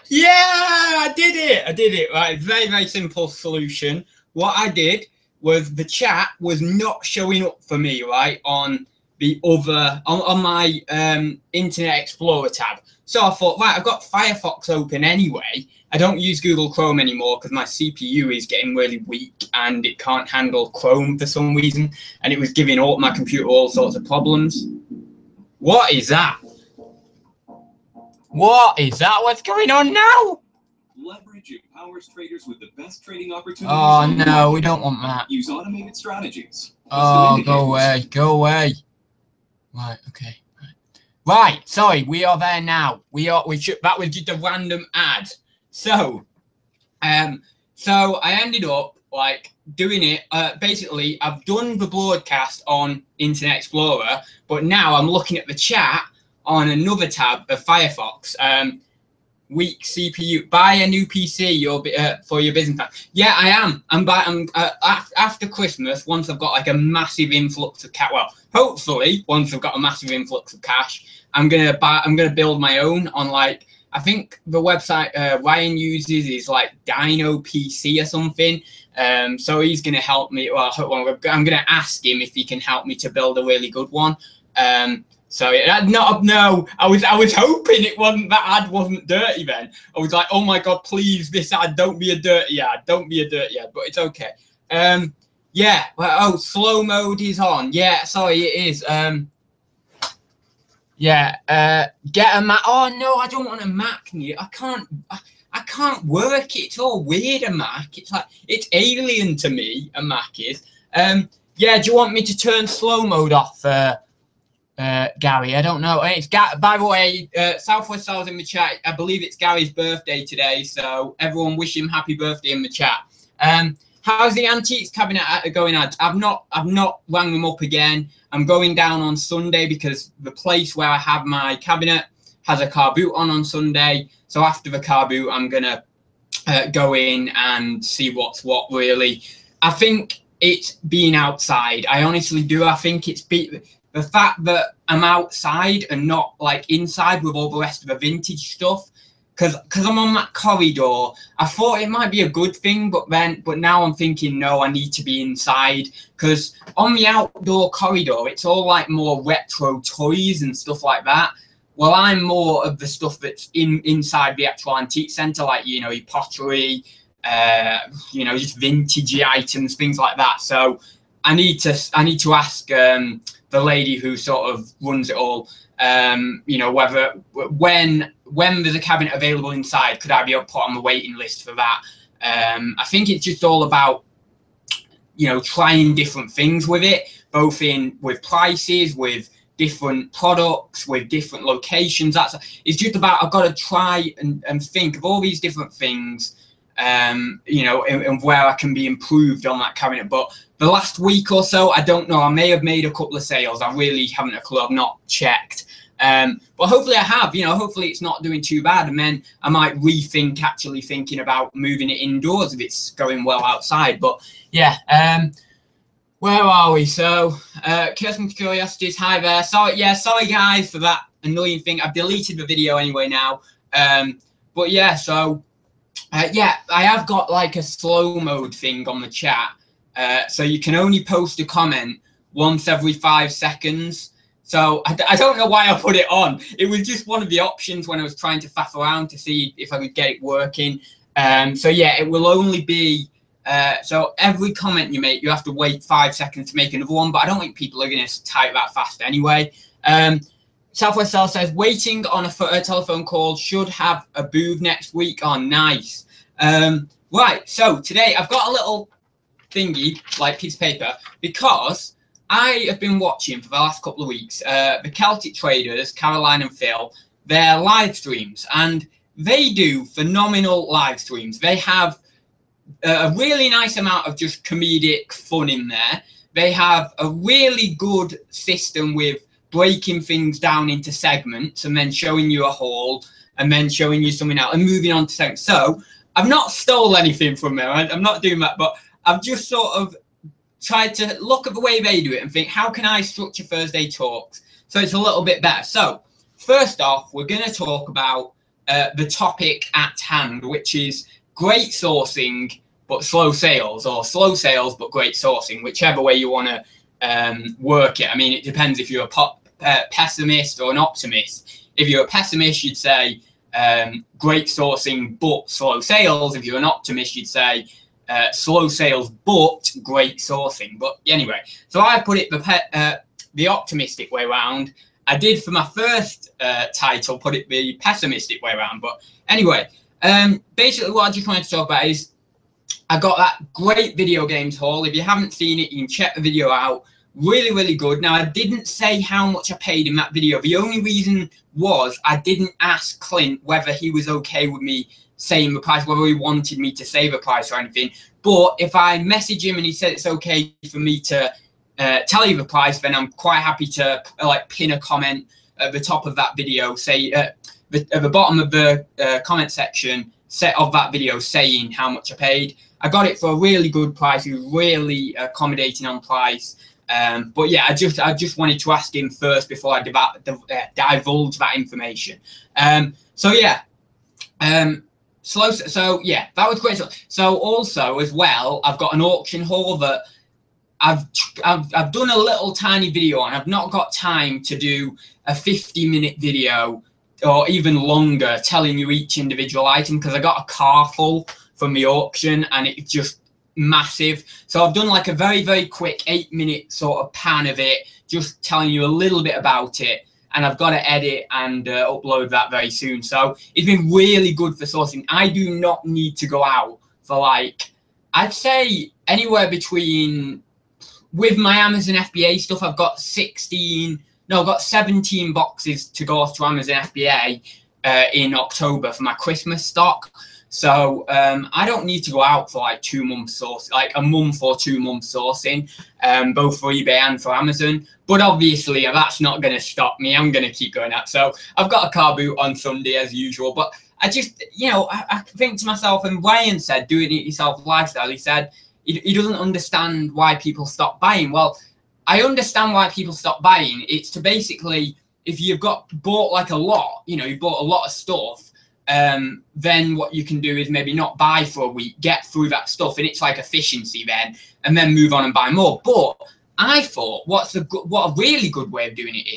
Yeah, I did it. I did it. Right, very, very simple solution. What I did was the chat was not showing up for me, right, on the other on my Internet Explorer tab. So I thought, right, I've got Firefox open anyway. I don't use Google Chrome anymore because my CPU is getting really weak and it can't handle Chrome for some reason, and it was giving all my computer all sorts of problems. What is that? What is that? What's going on now? Leverage empowers traders with the best trading opportunities. Oh no, we don't want that. Use automated strategies. Oh, go away, go away. Right, okay. Right, sorry, we are there now. That was just a random ad. So I ended up like doing it. Basically, I've done the broadcast on Internet Explorer, but now I'm looking at the chat on another tab of Firefox. Weak CPU. Buy a new PC for your business plan. Yeah, I am. After Christmas, once I've got like a massive influx of cash. Well, hopefully, once I've got a massive influx of cash, I'm gonna build my own on like. I think the website Ryan uses is like Dino PC or something. So he's gonna help me. Well, I'm gonna ask him if he can help me to build a really good one. So no, I was hoping it wasn't, that ad wasn't dirty then. I was like, oh my god, please, this ad, don't be a dirty ad, don't be a dirty ad, but it's okay. Yeah, well, oh, slow mode is on. Yeah, sorry, it is. Yeah, get a Mac. Oh no, I don't want a Mac. I can't work it. It's all weird, a Mac. It's like, it's alien to me, a Mac is. Yeah, do you want me to turn slow mode off? Gary, I don't know. It's by the way, Southwest Sal's in the chat. I believe it's Gary's birthday today, so everyone wish him happy birthday in the chat. How's the antiques cabinet going? I've not rang them up again. I'm going down on Sunday because the place where I have my cabinet has a car boot on Sunday. So after the car boot, I'm gonna go in and see what's what. Really, I think it's being outside. I honestly do. I think it's the fact that I'm outside and not like inside with all the rest of the vintage stuff, because I'm on that corridor. I thought it might be a good thing, but now I'm thinking, no, I need to be inside, because on the outdoor corridor, it's all like more retro toys and stuff like that. Well, I'm more of the stuff that's inside the actual antique centre, like, you know, your pottery, you know, just vintagey items, things like that. So I need to ask the lady who sort of runs it all, you know, whether when there's a cabinet available inside, could I be put on the waiting list for that? I think it's just all about, you know, trying different things with it, both with prices, with different products, with different locations. It's just about, I've got to try and think of all these different things, you know, and where I can be improved on that cabinet. But the last week or so, I don't know, I may have made a couple of sales. I really haven't a clue. I've not checked. But hopefully I have, you know, hopefully it's not doing too bad. And then I might rethink actually thinking about moving it indoors if it's going well outside. But yeah, where are we? So, Kirsten's Curiosities, hi there. Sorry guys for that annoying thing. I've deleted the video anyway now. But yeah, so, yeah, I have got like a slow mode thing on the chat. So you can only post a comment once every 5 seconds. So I don't know why I put it on. It was just one of the options when I was trying to faff around to see if I could get it working. So yeah, it will only be, so every comment you make, you have to wait 5 seconds to make another one, but I don't think people are going to type that fast anyway. Southwest Cell says, waiting on a telephone call, should have a booth next week. Oh, nice. Right, so today I've got a little thingy, like piece of paper, because I have been watching for the last couple of weeks the Celtic traders, Caroline and Phil, their live streams, and they do phenomenal live streams. They have a really nice amount of just comedic fun in there. They have a really good system with breaking things down into segments and then showing you a haul and then showing you something else and moving on to segments. So I've not stole anything from them. I'm not doing that, but I've just sort of tried to look at the way they do it and think, how can I structure Thursday talks so it's a little bit better? So first off, we're going to talk about the topic at hand, which is great sourcing but slow sales, or slow sales but great sourcing, whichever way you want to work it. I mean, it depends if you're a pessimist or an optimist. If you're a pessimist, you'd say great sourcing but slow sales. If you're an optimist, you'd say slow sales but great sourcing. But anyway, so I put it the optimistic way around. I did for my first title put it the pessimistic way around. But anyway, basically what I just wanted to talk about is I got that great video games haul. If you haven't seen it, you can check the video out. Really, really good. Now, I didn't say how much I paid in that video. The only reason was I didn't ask Clint whether he was okay with me saying the price, whether he wanted me to say the price or anything. But if I message him and he said it's okay for me to tell you the price, then I'm quite happy to like pin a comment at the top of that video, say at the bottom of the comment section of that video saying how much I paid. I got it for a really good price. He was really accommodating on price. But yeah, I just wanted to ask him first before I divulge that information. So yeah, so yeah, that was great. So also as well, I've got an auction haul that I've done a little tiny video on. I've not got time to do a 50-minute video or even longer telling you each individual item, because I got a car full from the auction and it's just massive. So I've done like a very, very quick 8-minute sort of pan of it, just telling you a little bit about it, and I've got to edit and upload that very soon. So it's been really good for sourcing. I do not need to go out for, like, I'd say anywhere between, with my Amazon FBA stuff, I've got 17 boxes to go off to Amazon FBA in October for my Christmas stock. So I don't need to go out for like 2 months source, like a month or 2 months sourcing, both for eBay and for Amazon. But obviously that's not going to stop me. I'm going to keep going out. So I've got a car boot on Sunday as usual. But I just, you know, I think to myself, and Ryan said, doing it yourself lifestyle, he said he doesn't understand why people stop buying. Well, I understand why people stop buying. It's to basically, if you've bought like a lot, you know, you bought a lot of stuff, then what you can do is maybe not buy for a week, get through that stuff, and it's like efficiency then, and then move on and buy more. But I thought what a really good way of doing it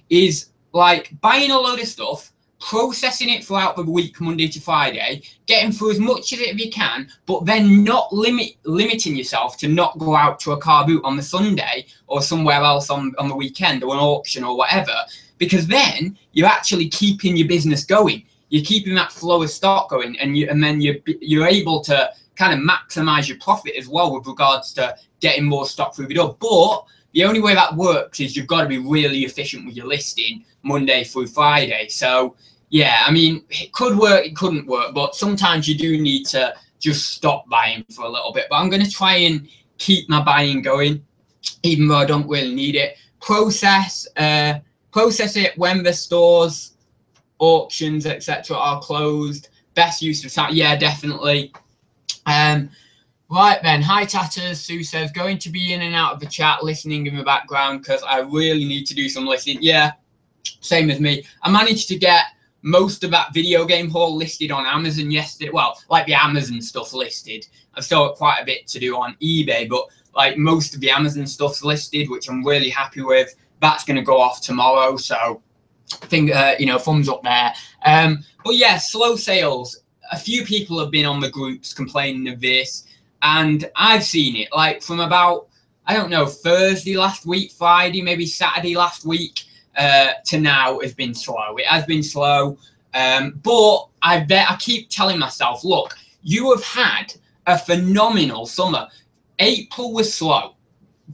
is like buying a load of stuff, processing it throughout the week, Monday to Friday, getting through as much of it as you can, but then not limiting yourself to not go out to a car boot on the Sunday or somewhere else on the weekend or an auction or whatever, because then you're actually keeping your business going. You're keeping that flow of stock going, and then you're able to kind of maximize your profit as well with regards to getting more stock through the door. But the only way that works is you've got to be really efficient with your listing Monday through Friday. So yeah, I mean, it could work, it couldn't work, but sometimes you do need to just stop buying for a little bit. But I'm going to try and keep my buying going, even though I don't really need it. Process it when the stores, auctions, etc. are closed. Best use of time, yeah, definitely. Right then, hi Tatters. Sue says, going to be in and out of the chat, listening in the background because I really need to do some listening. Yeah, same as me. I managed to get most of that video game haul listed on Amazon yesterday. Well, like the Amazon stuff listed. I've still got quite a bit to do on eBay, but like most of the Amazon stuff's listed, which I'm really happy with. That's going to go off tomorrow, so I think, you know, thumbs up there. But yeah, slow sales. A few people have been on the groups complaining of this, and I've seen it like from about, I don't know, Thursday last week, Friday, maybe Saturday last week to now has been slow. It has been slow, but I keep telling myself, look, you have had a phenomenal summer. April was slow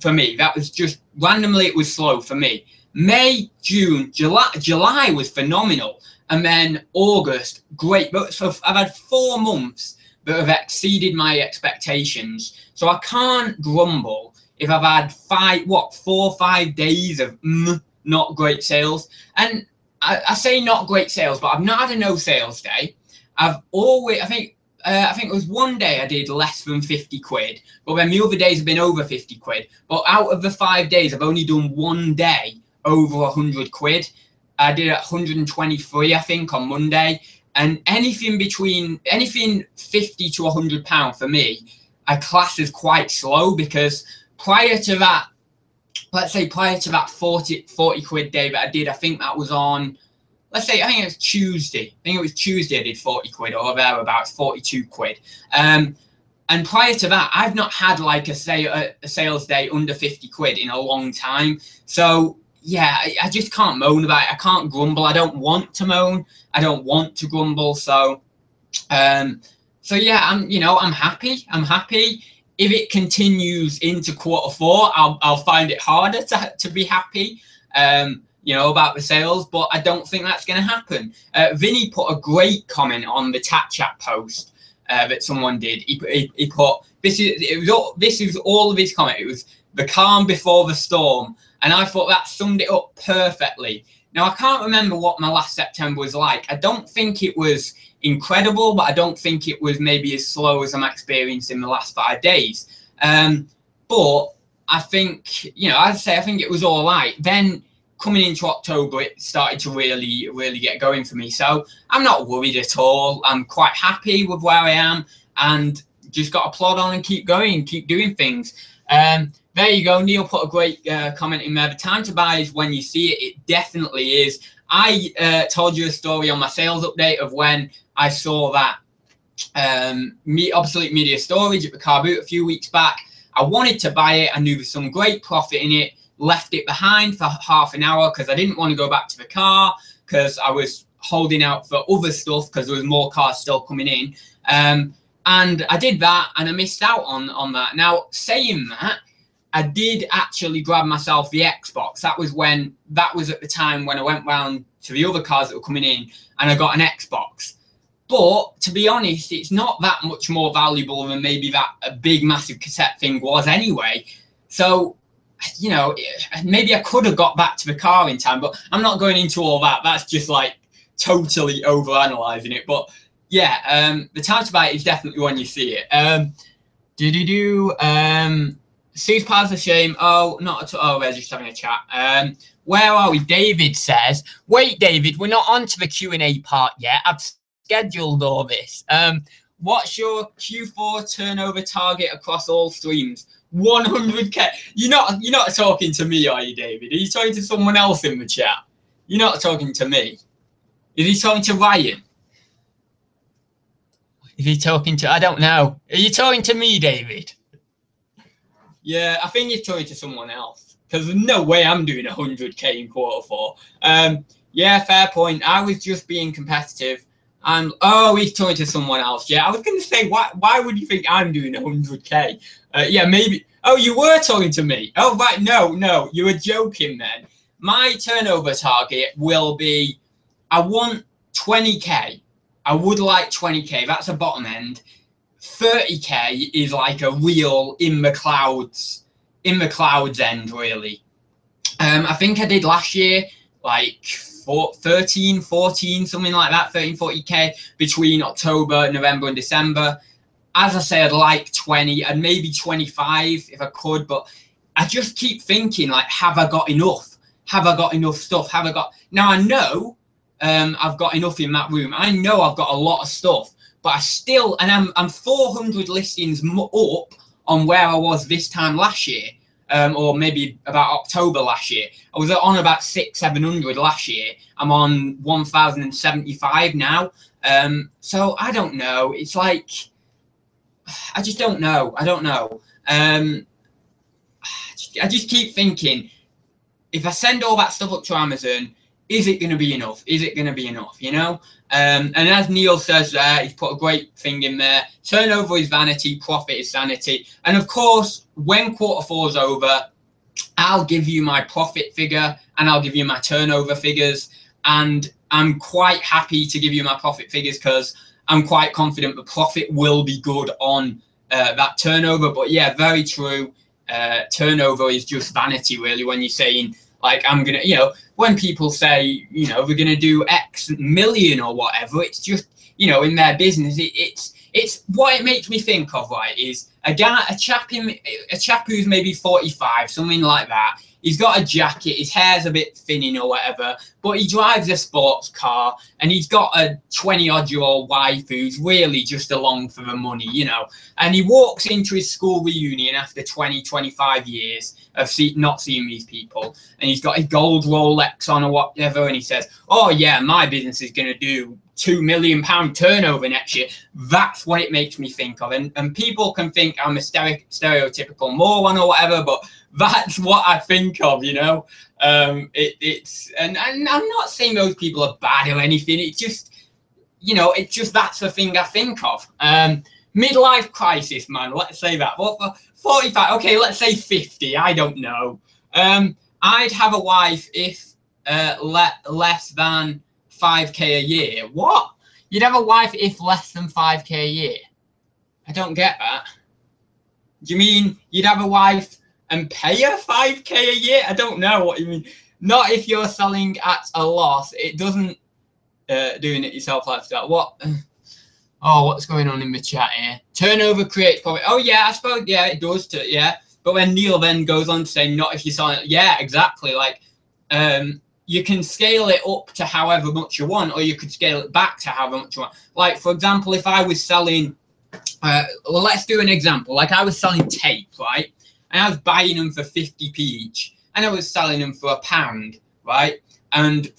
for me. That was just randomly, it was slow for me. May, June, July was phenomenal, and then August, great. But so I've had 4 months that have exceeded my expectations, so I can't grumble if I've had 4 or 5 days of not great sales. And I say not great sales, but I've not had a no sales day. I've always, I think it was one day I did less than 50 quid, but then the other days have been over 50 quid. But out of the 5 days, I've only done one day over 100 quid. I did 123, I think, on Monday. and anything 50 to £100 for me, I class as quite slow, because prior to that, let's say prior to that 40 quid day that I did, I think that was on, let's say, I think it was Tuesday. I did 40 quid or thereabouts, 42 quid. And prior to that, I've not had like a sales day under 50 quid in a long time. So yeah, I just can't moan about it. I can't grumble. I don't want to moan. I don't want to grumble. So, so yeah, I'm happy. I'm happy. If it continues into Q4, I'll find it harder to be happy. About the sales, but I don't think that's going to happen. Vinny put a great comment on the Chat post that someone did. He put, this is all of his comment. It was the calm before the storm, and I thought that summed it up perfectly. Now, I can't remember what my last September was like. I don't think it was incredible, but I don't think it was maybe as slow as I'm experiencing the last 5 days. But I think, I'd say I think it was all right. Then coming into October, it started to really get going for me. So I'm not worried at all. I'm quite happy with where I am, and just got to plod on and keep going, keep doing things. There you go. Neil put a great comment in there. The time to buy is when you see it. It definitely is. I told you a story on my sales update of when I saw that obsolete media storage at the car boot a few weeks back. I wanted to buy it. I knew there was some great profit in it. Left it behind for half an hour because I didn't want to go back to the car, because I was holding out for other stuff because there was more cars still coming in. And I did that, and I missed out on that. Now, saying that, I did actually grab myself the Xbox. That was at the time when I went round to the other cars that were coming in, and I got an Xbox. But to be honest, it's not that much more valuable than maybe that a big massive cassette thing was anyway. So, maybe I could have got back to the car in time, but I'm not going into all that. That's just like totally overanalyzing it. But yeah, the time to buy it is definitely when you see it. Sue's Path's a shame. Oh, not at all. We're just having a chat. Where are we? David says, wait, David, we're not on to the Q&A part yet. I've scheduled all this. What's your Q4 turnover target across all streams? 100k. You're not talking to me, are you, David? Are you talking to someone else in the chat? You're not talking to me. Is he talking to Ryan? Is he talking to, I don't know. Are you talking to me, David? Yeah, I think you're talking to someone else, because there's no way I'm doing 100k in Q4. Yeah, fair point. I was just being competitive. Oh, he's talking to someone else. Yeah, I was going to say, why would you think I'm doing 100k? Yeah, maybe. Oh, you were talking to me. Oh, right. No, you were joking then. My turnover target will be, I want 20k. I would like 20k. That's a bottom end. 30k is like a real in the clouds end, really. I think I did last year like 13, 14, something like that, 13, 40k between October, November and December. As I say, I'd like 20 and maybe 25 if I could, but I just keep thinking, like, have I got enough? Have I got enough stuff? Now I know I've got enough in that room. I know I've got a lot of stuff. But I still, and I'm 400 listings up on where I was this time last year, or maybe about October last year. I was on about 700 last year. I'm on 1,075 now. So I don't know. It's like, I just don't know. I don't know. I just keep thinking, if I send all that stuff up to Amazon, is it going to be enough? Is it going to be enough? And as Neil says there, he's put a great thing in there. Turnover is vanity, profit is sanity. And of course, when Q4 is over, I'll give you my profit figure and I'll give you my turnover figures. And I'm quite happy to give you my profit figures because I'm quite confident the profit will be good on that turnover. But yeah, very true. Turnover is just vanity, really, when you're saying, like, I'm going to, when people say, we're going to do X million or whatever, it's just, in their business, it's what it makes me think of, right, is a chap who's maybe 45, something like that. He's got a jacket, his hair's a bit thinning or whatever, but he drives a sports car, and he's got a 20-odd-year-old wife who's really just along for the money, you know. And he walks into his school reunion after 20-25 years of not seeing these people, and he's got his gold Rolex on or whatever, and he says, oh yeah, my business is going to do £2 million turnover next year. That's what it makes me think of. And people can think I'm a stereotypical moron or whatever, but that's what I think of, you know. And I'm not saying those people are bad or anything. It's just, you know, it's just that's the thing I think of. Midlife crisis, man. Let's say that. Well, 45. Okay, let's say 50. I don't know. I'd have a wife if less than 5k a year. What? You'd have a wife if less than 5k a year? I don't get that. Do you mean you'd have a wife and pay her 5k a year? I don't know what you mean. Not if you're selling at a loss. It doesn't doing it yourself like that. What? Oh, what's going on in the chat here? Turnover creates profit. Oh yeah, I suppose, yeah, it does too, yeah. But when Neil then goes on to say, not if you're selling it. Yeah, exactly. Like, you can scale it up to however much you want, or you could scale it back to however much you want. Like, for example, if I was selling, well, let's do an example. Like, I was selling tape, right? And I was buying them for 50p each, and I was selling them for £1, right? And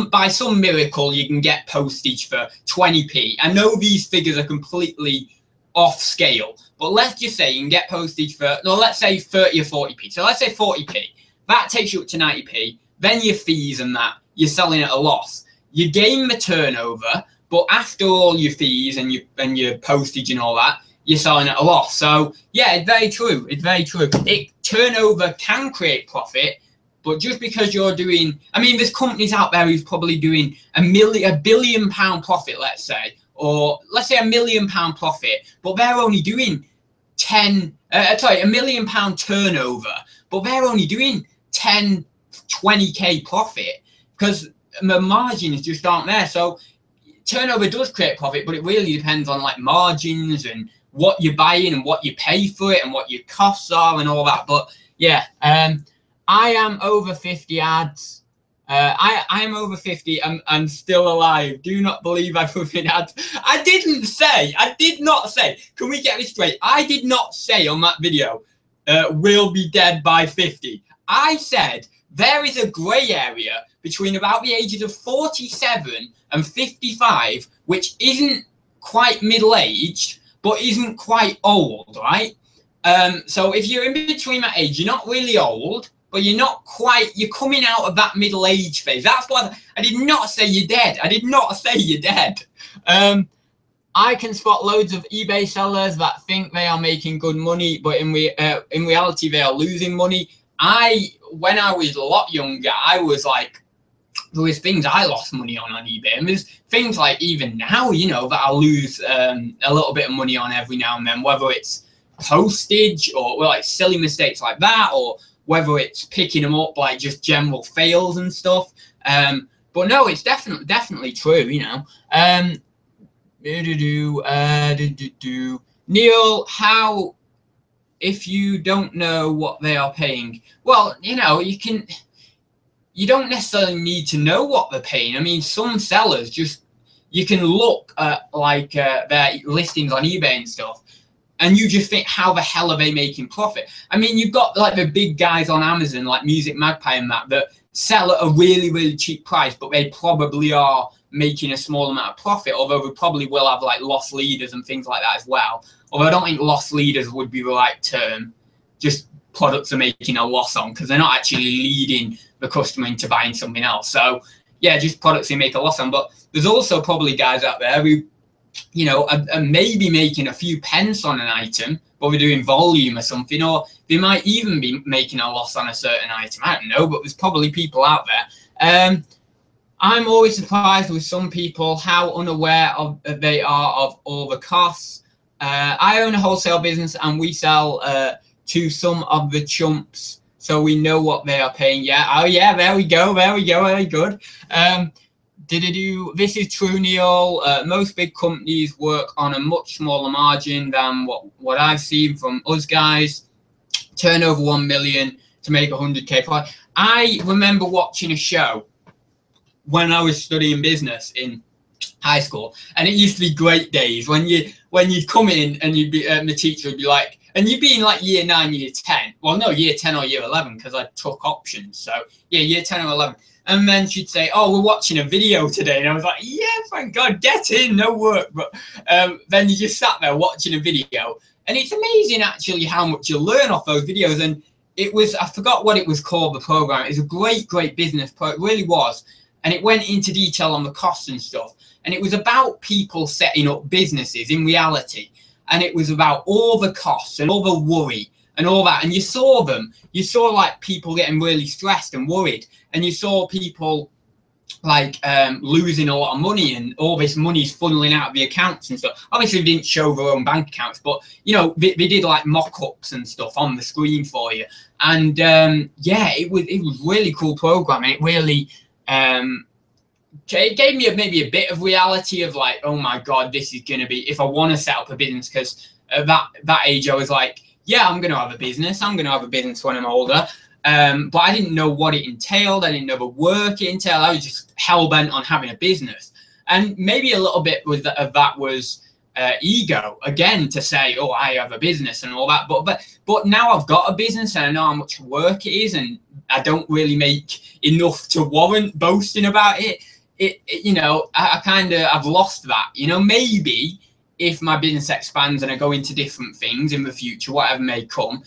by some miracle, you can get postage for 20p. I know these figures are completely off scale, but let's just say you can get postage for, well, let's say 30 or 40p. So let's say 40p. That takes you up to 90p. Then your fees and that, you're selling at a loss. You gain the turnover, but after all your fees and your postage and all that, you're selling at a loss. So yeah, it's very true. It's very true. Turnover can create profit, but just because you're doing, I mean, there's companies out there who's probably doing £1 billion profit, let's say, or let's say £1 million profit, but they're only doing £1 million turnover, but they're only doing 20k profit because the margins just aren't there. So turnover does create profit, but it really depends on like margins and what you're buying and what you pay for it and what your costs are and all that. But yeah, I am over 50 ads. I am over 50 and still alive. Do not believe I've put in ads. I did not say, can we get this straight? I did not say on that video, we'll be dead by 50. I said there is a grey area between about the ages of 47 and 55, which isn't quite middle-aged, but isn't quite old, right? So if you're in between that age, you're not really old, but you're not quite, you're coming out of that middle age phase. That's what I did not say you're dead. I did not say you're dead. I can spot loads of eBay sellers that think they are making good money, but in reality, they are losing money. When I was a lot younger, I was like, there was things I lost money on eBay, and there's things like even now, you know, that I lose a little bit of money on every now and then, whether it's postage or like silly mistakes like that, or whether it's picking them up like just general fails and stuff. But no, it's definitely true, you know. Neil, how if you don't know what they are paying? Well, you know, you don't necessarily need to know what they're paying. I mean, some sellers just, you can look at like their listings on eBay and stuff, and you just think, how the hell are they making profit? I mean, you've got like the big guys on Amazon, like Music Magpie and that sell at a really, really cheap price, but they probably are making a small amount of profit, although they probably will have like loss leaders and things like that as well. Although I don't think loss leaders would be the right term, just products are making a loss on, because they're not actually leading the customer into buying something else. So yeah, just products they make a loss on. But there's also probably guys out there who, you know, are maybe making a few pence on an item, but we're doing volume or something, or they might even be making a loss on a certain item. I don't know, but there's probably people out there. I'm always surprised with some people how unaware they are of all the costs. I own a wholesale business and we sell to some of the chumps, so we know what they are paying. Yeah, oh yeah, there we go, very good. This is true, Neil. Most big companies work on a much smaller margin than what I've seen from us guys. Turnover 1 million to make 100k profit. I remember watching a show when I was studying business in high school, and it used to be great days when you'd come in and you'd be the teacher would be like, and you'd be in like year 9, year 10. Well, no, year 10 or year 11 because I took options. So yeah, year 10 or 11. And then she'd say, "Oh, we're watching a video today," and I was like, "Yeah, thank God, get in, no work." But then you just sat there watching a video, and it's amazing actually how much you learn off those videos. And it was, I forgot what it was called, the program. It was a great business program, it really was, and it went into detail on the costs and stuff. And it was about people setting up businesses in reality. And it was about all the costs and all the worry and all that. And you saw them. You saw like people getting really stressed and worried. And you saw people like losing a lot of money, and all this money's funneling out of the accounts and stuff. Obviously, they didn't show their own bank accounts, but you know, they did like mock-ups and stuff on the screen for you. And yeah, it was really cool programming. It really it gave me maybe a bit of reality of like, oh my God, this is going to be, if I want to set up a business, because at that age I was like, yeah, I'm going to have a business. I'm going to have a business when I'm older. But I didn't know what it entailed. I didn't know the work it entailed. I was just hell bent on having a business. And maybe a little bit of that was ego, again, to say, oh, I have a business and all that. But now I've got a business and I know how much work it is, and I don't really make enough to warrant boasting about it. You know, I've lost that. You know, maybe if my business expands and I go into different things in the future, whatever may come,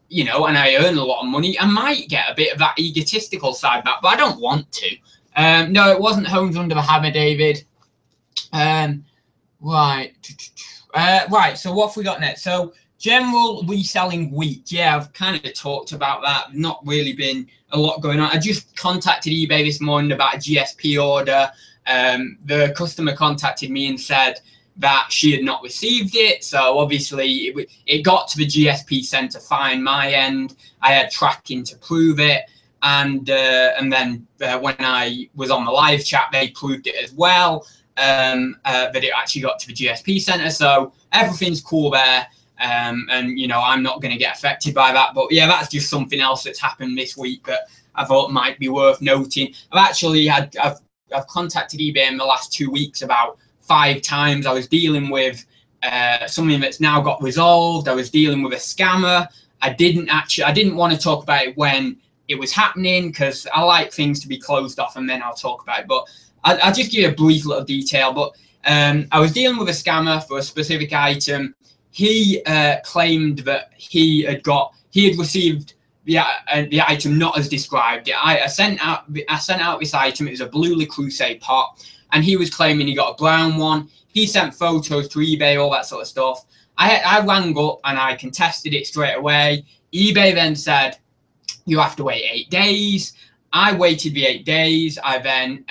you know, and I earn a lot of money, I might get a bit of that egotistical side back, but I don't want to. No, it wasn't Homes Under the Hammer, David. Right. Right, so what have we got next? So general reselling week. Yeah, I've kind of talked about that. Not really been a lot going on. I just contacted eBay this morning about a GSP order. The customer contacted me and said that she had not received it. So obviously it got to the GSP center fine my end. I had tracking to prove it. And then when I was on the live chat, they proved it as well, that it actually got to the GSP center. So everything's cool there. And, you know, I'm not going to get affected by that. But yeah, that's just something else that's happened this week that I thought might be worth noting. I've contacted eBay in the last 2 weeks about 5 times. I was dealing with something that's now got resolved. I was dealing with a scammer. I didn't want to talk about it when it was happening because I like things to be closed off and then I'll talk about it. But I'll just give you a brief little detail. But I was dealing with a scammer for a specific item. He claimed that he had received the item not as described. I sent out this item. It was a blue Le Creuset pot, and he was claiming he got a brown one. He sent photos to eBay, all that sort of stuff. I rang up and I contested it straight away. eBay then said, you have to wait 8 days. I waited the 8 days. I then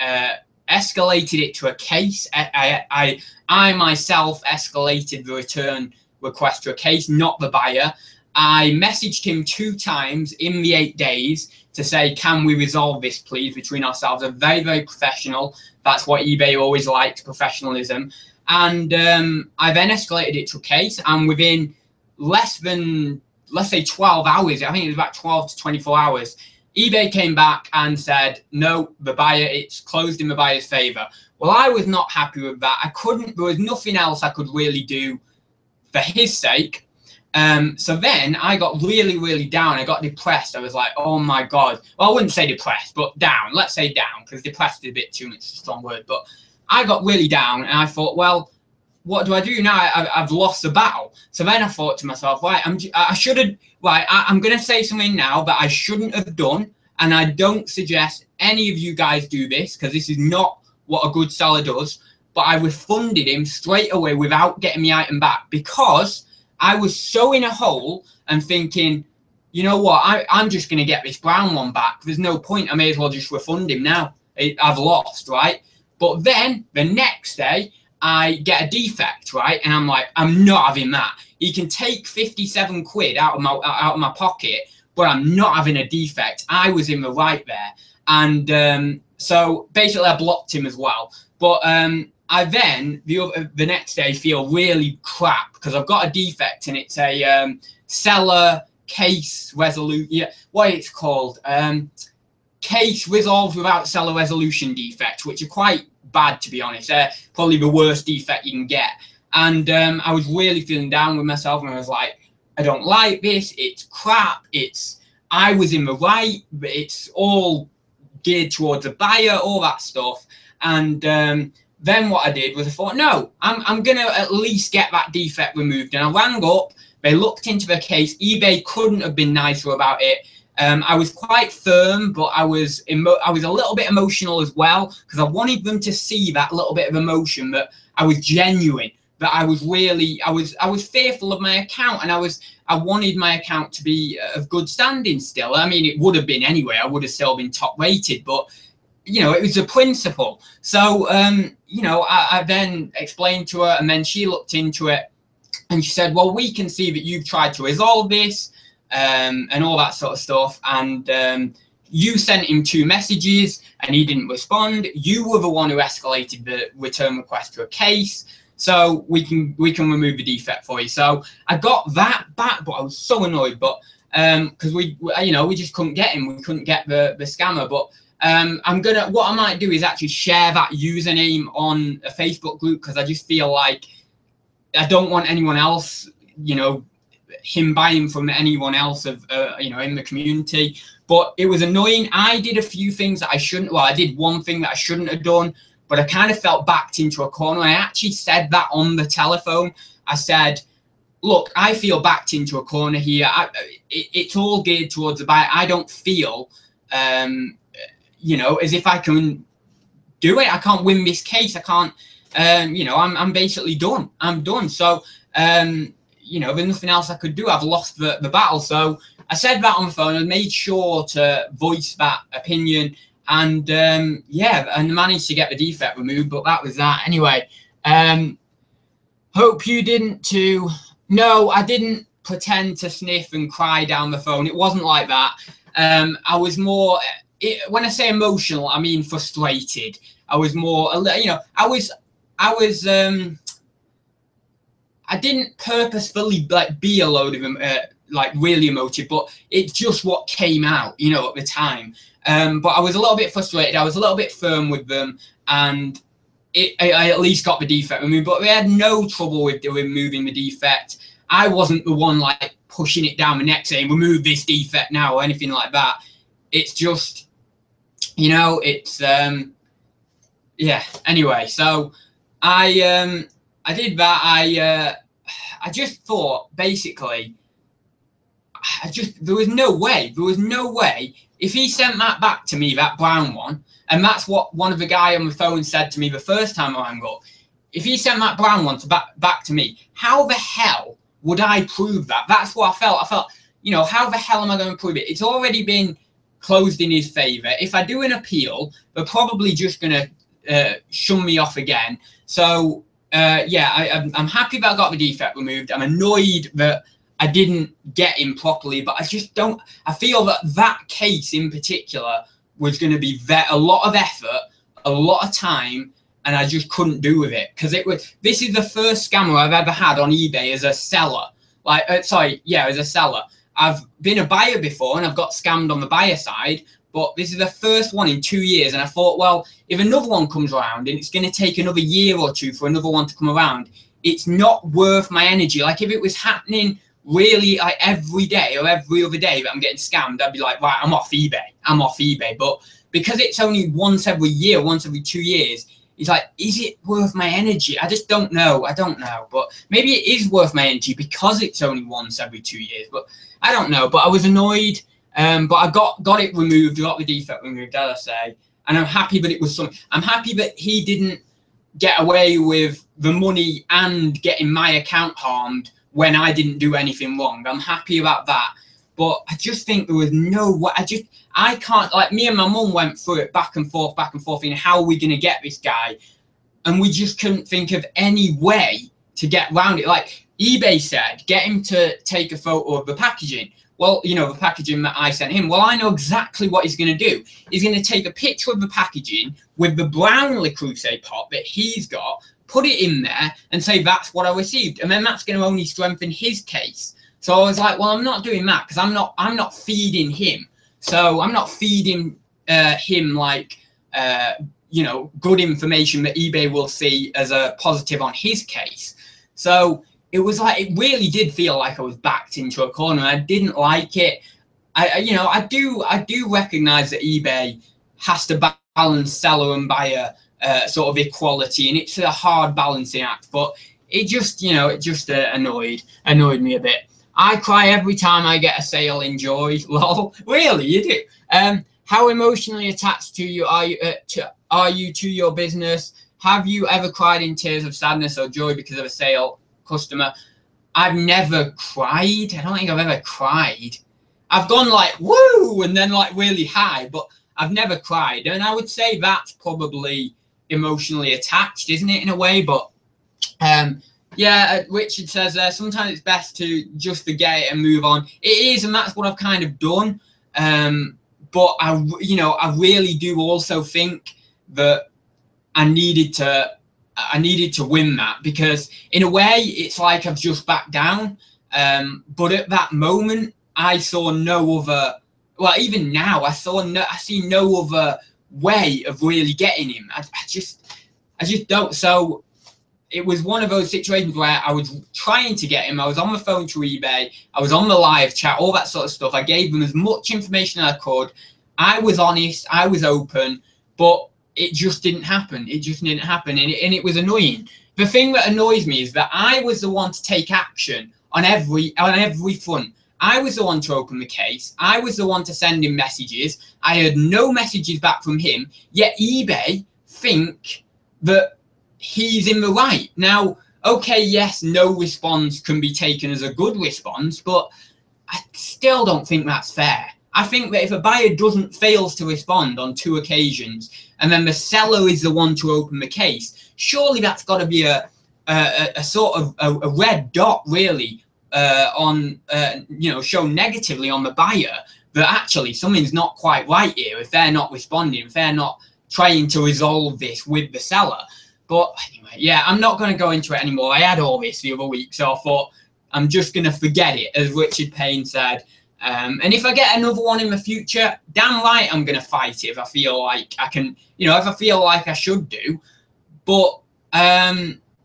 escalated it to a case. I myself escalated the return request to a case, not the buyer. I messaged him 2 times in the 8 days to say, can we resolve this, please, between ourselves? They're very, very professional. That's what eBay always likes, professionalism. And I then escalated it to a case. And within less than, let's say, 12 hours, I think it was about 12 to 24 hours, eBay came back and said, no, the buyer, it's closed in the buyer's favor. Well, I was not happy with that. There was nothing else I could really do for his sake. So then I got really, really down. I got depressed. I was like, oh my God. Well, I wouldn't say depressed, but down. Let's say down, because depressed is a bit too much a strong word. But I got really down and I thought, well, what do I do now? I've lost the battle. So then I thought to myself, right, I'm going to say something now that I shouldn't have done. And I don't suggest any of you guys do this, because this is not what a good seller does. But I refunded him straight away without getting the item back, because I was so in a hole and thinking, you know what, I'm just going to get this brown one back. There's no point. I may as well just refund him now. I've lost, right? But then the next day, I get a defect, right? And I'm like, I'm not having that. He can take 57 quid out of my pocket, but I'm not having a defect. I was in the right there. And so basically I blocked him as well. But I then, the next day, feel really crap because I've got a defect and it's a seller case resolution. Yeah, what it's called. case resolved without seller resolution defect, which are quite bad, to be honest. They're probably the worst defect you can get. And I was really feeling down with myself, and I was like, I don't like this. It's crap. I was in the right, but it's all geared towards a buyer, all that stuff. And then what I did was I thought, no, I'm going to at least get that defect removed. And I rang up. They looked into the case. eBay couldn't have been nicer about it. I was quite firm, but I was a little bit emotional as well, because I wanted them to see that little bit of emotion, that I was genuine, that I was really, I was fearful of my account, and I wanted my account to be of good standing still. I mean, it would have been anyway. I would have still been top rated, but you know, it was a principle. So you know, I then explained to her, and then she looked into it, and she said, well, we can see that you've tried to resolve this. And all that sort of stuff, and you sent him 2 messages and he didn't respond. You were the one who escalated the return request to a case, so we can remove the defect for you. So I got that back, but I was so annoyed, but because we just couldn't get him, we couldn't get the scammer. But what I might do is actually share that username on a Facebook group, because I just feel like I don't want anyone else, you know, him buying from anyone else of you know, in the community. But it was annoying. I did a few things that I shouldn't. Well, I did one thing that I shouldn't have done, but I kind of felt backed into a corner. I actually said that on the telephone. I said, look, I feel backed into a corner here. It's all geared towards the buyer. I don't feel you know, as if I can do it. I can't win this case. I can't you know, I'm basically done. I'm done. So you know, there's nothing else I could do. I've lost the battle. So I said that on the phone and made sure to voice that opinion. And yeah, and managed to get the defect removed. But that was that. Anyway, hope you didn't too. No, I didn't pretend to sniff and cry down the phone. It wasn't like that. I was more, when I say emotional, I mean frustrated. I was more, you know, I didn't purposefully like be a load of them, like really emotive, but it's just what came out, you know, at the time. But I was a little bit frustrated. I was a little bit firm with them, and I at least got the defect removed. But we had no trouble with removing the defect. I wasn't the one like pushing it down the neck saying remove this defect now or anything like that. It's just, you know, it's yeah. Anyway, so I did that. I just thought, basically, there was no way, if he sent that back to me, that brown one, and that's what one of the guy on the phone said to me the first time I rang up, if he sent that brown one back to me, how the hell would I prove that? That's what I felt. I felt, you know, how the hell am I going to prove it? It's already been closed in his favor. If I do an appeal, they're probably just going to shun me off again. So yeah, I'm happy that I got the defect removed. I'm annoyed that I didn't get him properly, but I just don't. I feel that that case in particular was going to be a lot of effort, a lot of time, and I just couldn't do with it, because this is the first scammer I've ever had on eBay as a seller. Like, sorry, yeah, as a seller. I've been a buyer before and I've got scammed on the buyer side, but this is the first one in 2 years. And I thought, well, if another one comes around and it's going to take another year or two for another one to come around, it's not worth my energy. Like, if it was happening really like every day or every other day that I'm getting scammed, I'd be like, right, I'm off eBay. But because it's only once every year, once every 2 years, it's like, is it worth my energy? I just don't know. I don't know. But maybe it is worth my energy because it's only once every 2 years. But I don't know. But I was annoyed. But I got it removed, got the defect removed, as I say, and I'm happy that it was something. I'm happy that he didn't get away with the money and getting my account harmed when I didn't do anything wrong. I'm happy about that. But I just think there was no way. I can't, like, me and my mum went through it back and forth, thinking, how are we going to get this guy? And we just couldn't think of any way to get around it. Like, eBay said, get him to take a photo of the packaging. Well, you know, the packaging that I sent him. Well, I know exactly what he's going to do. He's going to take a picture of the packaging with the brown Le Creuset pot that he's got, put it in there and say, that's what I received. And then that's going to only strengthen his case. So I was like, well, I'm not doing that, because I'm not feeding him. So I'm not feeding him like you know, good information that eBay will see as a positive on his case. So it was like, it really did feel like I was backed into a corner. I didn't like it. You know, I do recognize that eBay has to balance seller and buyer sort of equality, and it's a hard balancing act. But it just, you know, it just annoyed me a bit. I cry every time I get a sale in Joy. Lol, really, you do? How emotionally attached to you are you to your business? Have you ever cried in tears of sadness or joy because of a sale customer? I've never cried. I don't think I've ever cried. I've gone like woo and then like really high, but I've never cried. And I would say that's probably emotionally attached, isn't it, in a way? But yeah, Richard says sometimes it's best to just forget it and move on. It is, and that's what I've kind of done. But you know, I really do also think that I needed to win that, because in a way it's like I've just backed down. But at that moment, I saw no other. Well, even now, I see no other way of really getting him. I just don't. So it was one of those situations where I was trying to get him. I was on the phone to eBay. I was on the live chat, all that sort of stuff. I gave them as much information as I could. I was honest. I was open, but it just didn't happen. It just didn't happen, and it was annoying. The thing that annoys me is that I was the one to take action on every front. I was the one to open the case. I was the one to send him messages. I had no messages back from him, yet eBay think that he's in the right. Now, okay, yes, no response can be taken as a good response, but I still don't think that's fair. I think that if a buyer fails to respond on 2 occasions, and then the seller is the one to open the case, surely that's got to be a sort of a red dot, really, on you know, shown negatively on the buyer, that actually something's not quite right here if they're not responding, if they're not trying to resolve this with the seller. But anyway, yeah, I'm not going to go into it anymore. I had all this the other week, so I thought I'm just going to forget it, as Richard Payne said. And if I get another one in the future, damn right I'm going to fight it if I feel like I can, you know, if I feel like I should do. But,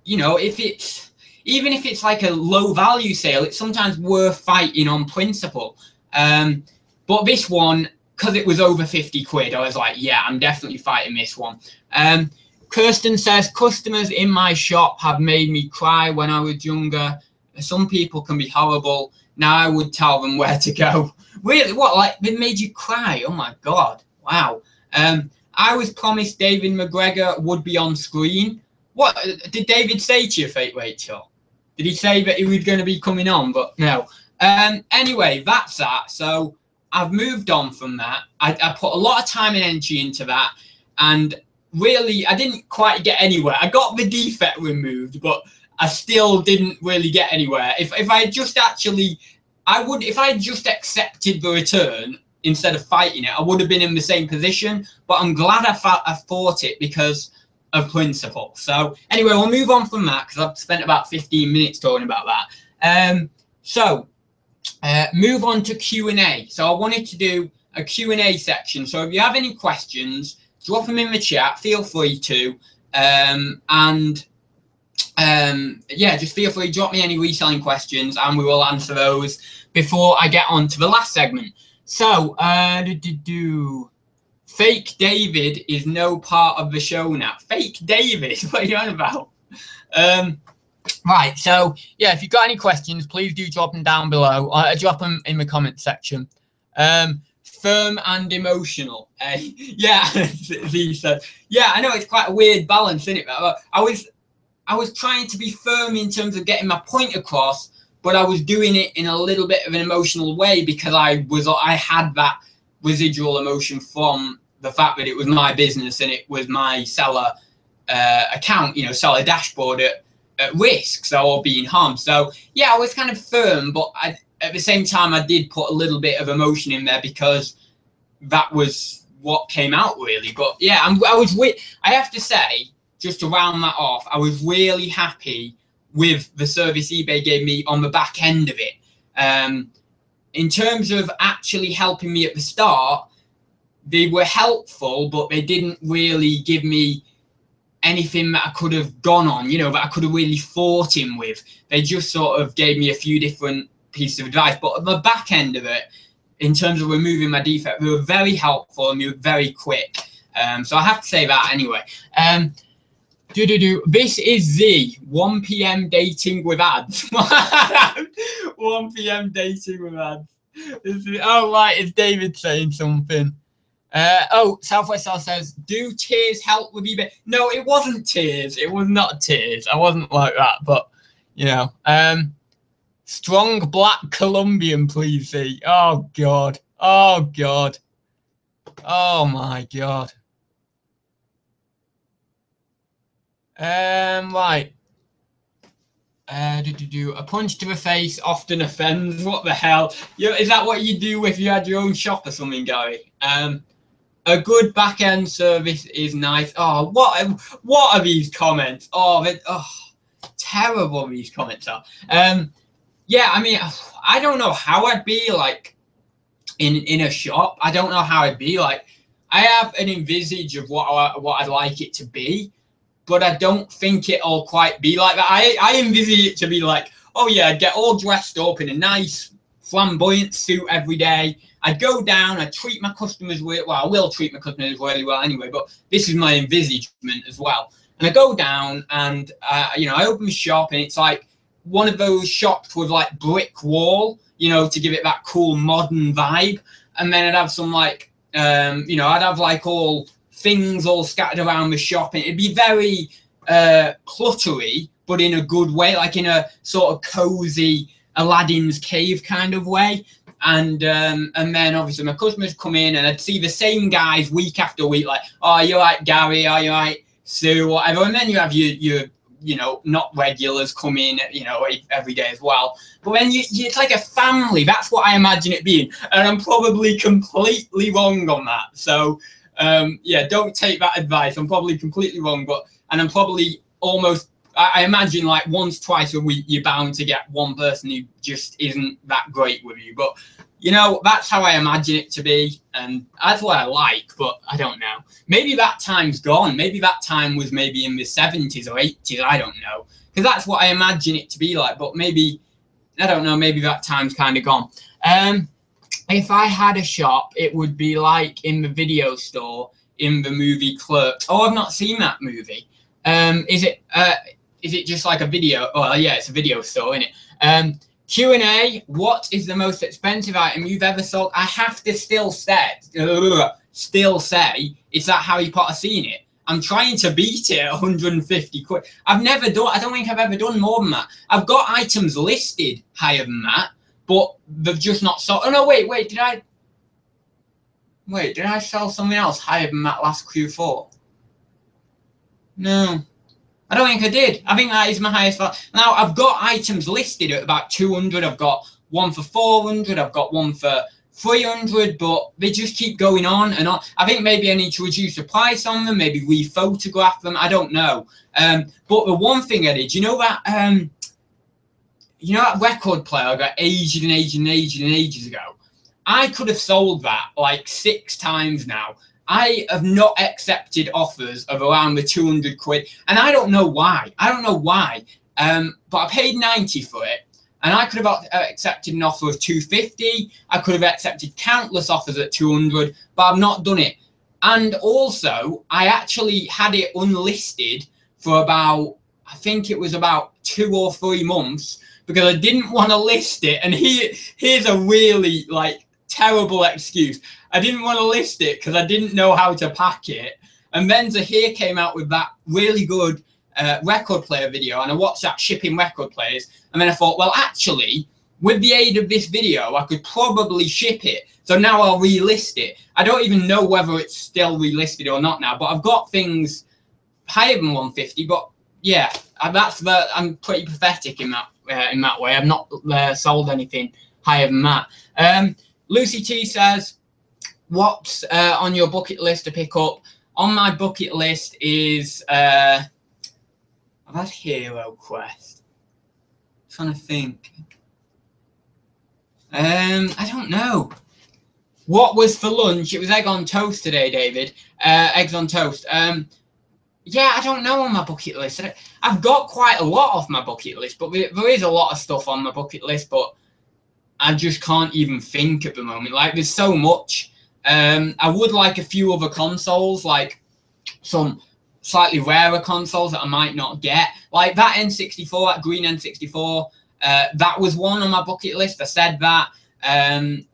you know, even if it's like a low value sale, it's sometimes worth fighting on principle. But this one, because it was over 50 quid, I was like, yeah, I'm definitely fighting this one. Kirsten says, customers in my shop have made me cry when I was younger. Some people can be horrible. Now I would tell them where to go. Really? What? Like, they made you cry? Oh my God. Wow. I was promised David McGregor would be on screen. What did David say to you, Fate Rachel? Did he say that he was going to be coming on? But no. Anyway, that's that. So I've moved on from that. I put a lot of time and energy into that. And really, I didn't quite get anywhere. I got the defect removed, but I still didn't really get anywhere. If I had just actually, if I had just accepted the return instead of fighting it, I would have been in the same position. But I'm glad I fought it because of principle. So anyway, we'll move on from that, because I've spent about 15 minutes talking about that. So move on to Q&A. So I wanted to do a Q&A section. So if you have any questions, drop them in the chat. Feel free to. Yeah, just feel free to drop me any reselling questions, and we will answer those before I get on to the last segment. So, Fake David is no part of the show now. Fake David? What are you on about? Right, so, yeah, if you've got any questions, please do drop them down below. Drop them in the comment section. Firm and emotional. Yeah, Z said. Yeah, I know it's quite a weird balance, isn't it? I was trying to be firm in terms of getting my point across, but I was doing it in a little bit of an emotional way, because I had that residual emotion from the fact that it was my business and it was my seller account, you know, seller dashboard at risk, so, or being harmed. So yeah, I was kind of firm, but at the same time, I did put a little bit of emotion in there, because that was what came out, really. But yeah, I have to say, just to round that off, I was really happy with the service eBay gave me on the back end of it. In terms of actually helping me at the start, they were helpful, but they didn't really give me anything that I could have gone on, you know, that I could have really fought him with. They just sort of gave me a few different pieces of advice. But at the back end of it, in terms of removing my defect, they were very helpful and they were very quick. So I have to say that anyway. This is the 1 p.m. dating with ads. 1 p.m. dating with ads. Oh, right, it's David saying something. Southwest Star says, do tears help with eBay? No, it wasn't tears. It was not tears. I wasn't like that, but, you know. Strong black Colombian, please see. Oh, God. Oh, God. Oh, my God. Right. A punch to the face often offends. What the hell? Is that what you do if you had your own shop or something, Gary? A good back-end service is nice. Oh, what are these comments? Oh, terrible these comments are. Yeah, I mean, I don't know how I'd be like in a shop. I don't know how I'd be like. I have an envisage of what I'd like it to be, but I don't think it'll quite be like that. I envisage it to be like, oh yeah, I'd get all dressed up in a nice flamboyant suit every day. I'd go down, I'd treat my customers well, I will treat my customers really well anyway, but this is my envisagement as well. And I go down and, you know, I open the shop and it's like one of those shops with like brick wall, you know, to give it that cool modern vibe. And then I'd have some like, you know, I'd have like all things all scattered around the shop, and it'd be very cluttery, but in a good way, like in a sort of cozy Aladdin's cave kind of way. And then obviously my customers come in and I'd see the same guys week after week, like, oh, you're right, Gary, oh, you're right, Sue, whatever. And then you have your you know, not regulars come in, you know, every day as well. But then it's like a family. That's what I imagine it being. And I'm probably completely wrong on that. So, yeah, don't take that advice. I'm probably completely wrong, and I'm probably almost, I imagine like once, twice a week, you're bound to get one person who just isn't that great with you. But, you know, that's how I imagine it to be. And that's what I like, but I don't know. Maybe that time's gone. Maybe that time was maybe in the 70s or 80s. I don't know. Because that's what I imagine it to be like. But maybe, I don't know, maybe that time's kind of gone. If I had a shop, it would be like in the video store in the movie Clerks. Oh, I've not seen that movie. Is it just like a video? Oh, yeah, it's a video store, isn't it? Q&A, what is the most expensive item you've ever sold? I have to still say, it's that Harry Potter scene it. I'm trying to beat it at 150 quid. I don't think I've ever done more than that. I've got items listed higher than that, but they've just not sold. Oh, no, wait, did I sell something else higher than that last Q4? No. I don't think I did. I think that is my highest value. Now, I've got items listed at about 200. I've got one for 400. I've got one for 300, but they just keep going on and on. I think maybe I need to reduce the price on them, maybe re-photograph them. I don't know. But the one thing I did, you know that record player I got ages ago? I could have sold that like 6 times now. I have not accepted offers of around the 200 quid, and I don't know why. But I paid 90 for it, and I could have accepted an offer of 250. I could have accepted countless offers at 200, but I've not done it. And also, I actually had it unlisted for about, I think it was about 2 or 3 months, because I didn't want to list it. And here's a really like terrible excuse. I didn't want to list it because I didn't know how to pack it. And then Zahir came out with that really good record player video, and I watched that shipping record players. And then I thought, well, actually, with the aid of this video, I could probably ship it. So now I'll relist it. I don't even know whether it's still relisted or not now, but I've got things higher than 150. But yeah, I'm pretty pathetic in that way. I've not sold anything higher than that. Lucy T says, what's on your bucket list to pick up? On my bucket list is I've had Hero Quest. I'm trying to think. I don't know. What was for lunch? It was egg on toast today, David. Eggs on toast. Yeah, I don't know on my bucket list. I've got quite a lot off my bucket list, but there is a lot of stuff on my bucket list, but I just can't even think at the moment. Like, there's so much. I would like a few other consoles, like some slightly rarer consoles that I might not get. Like that N64, that green N64, that was one on my bucket list. I said that.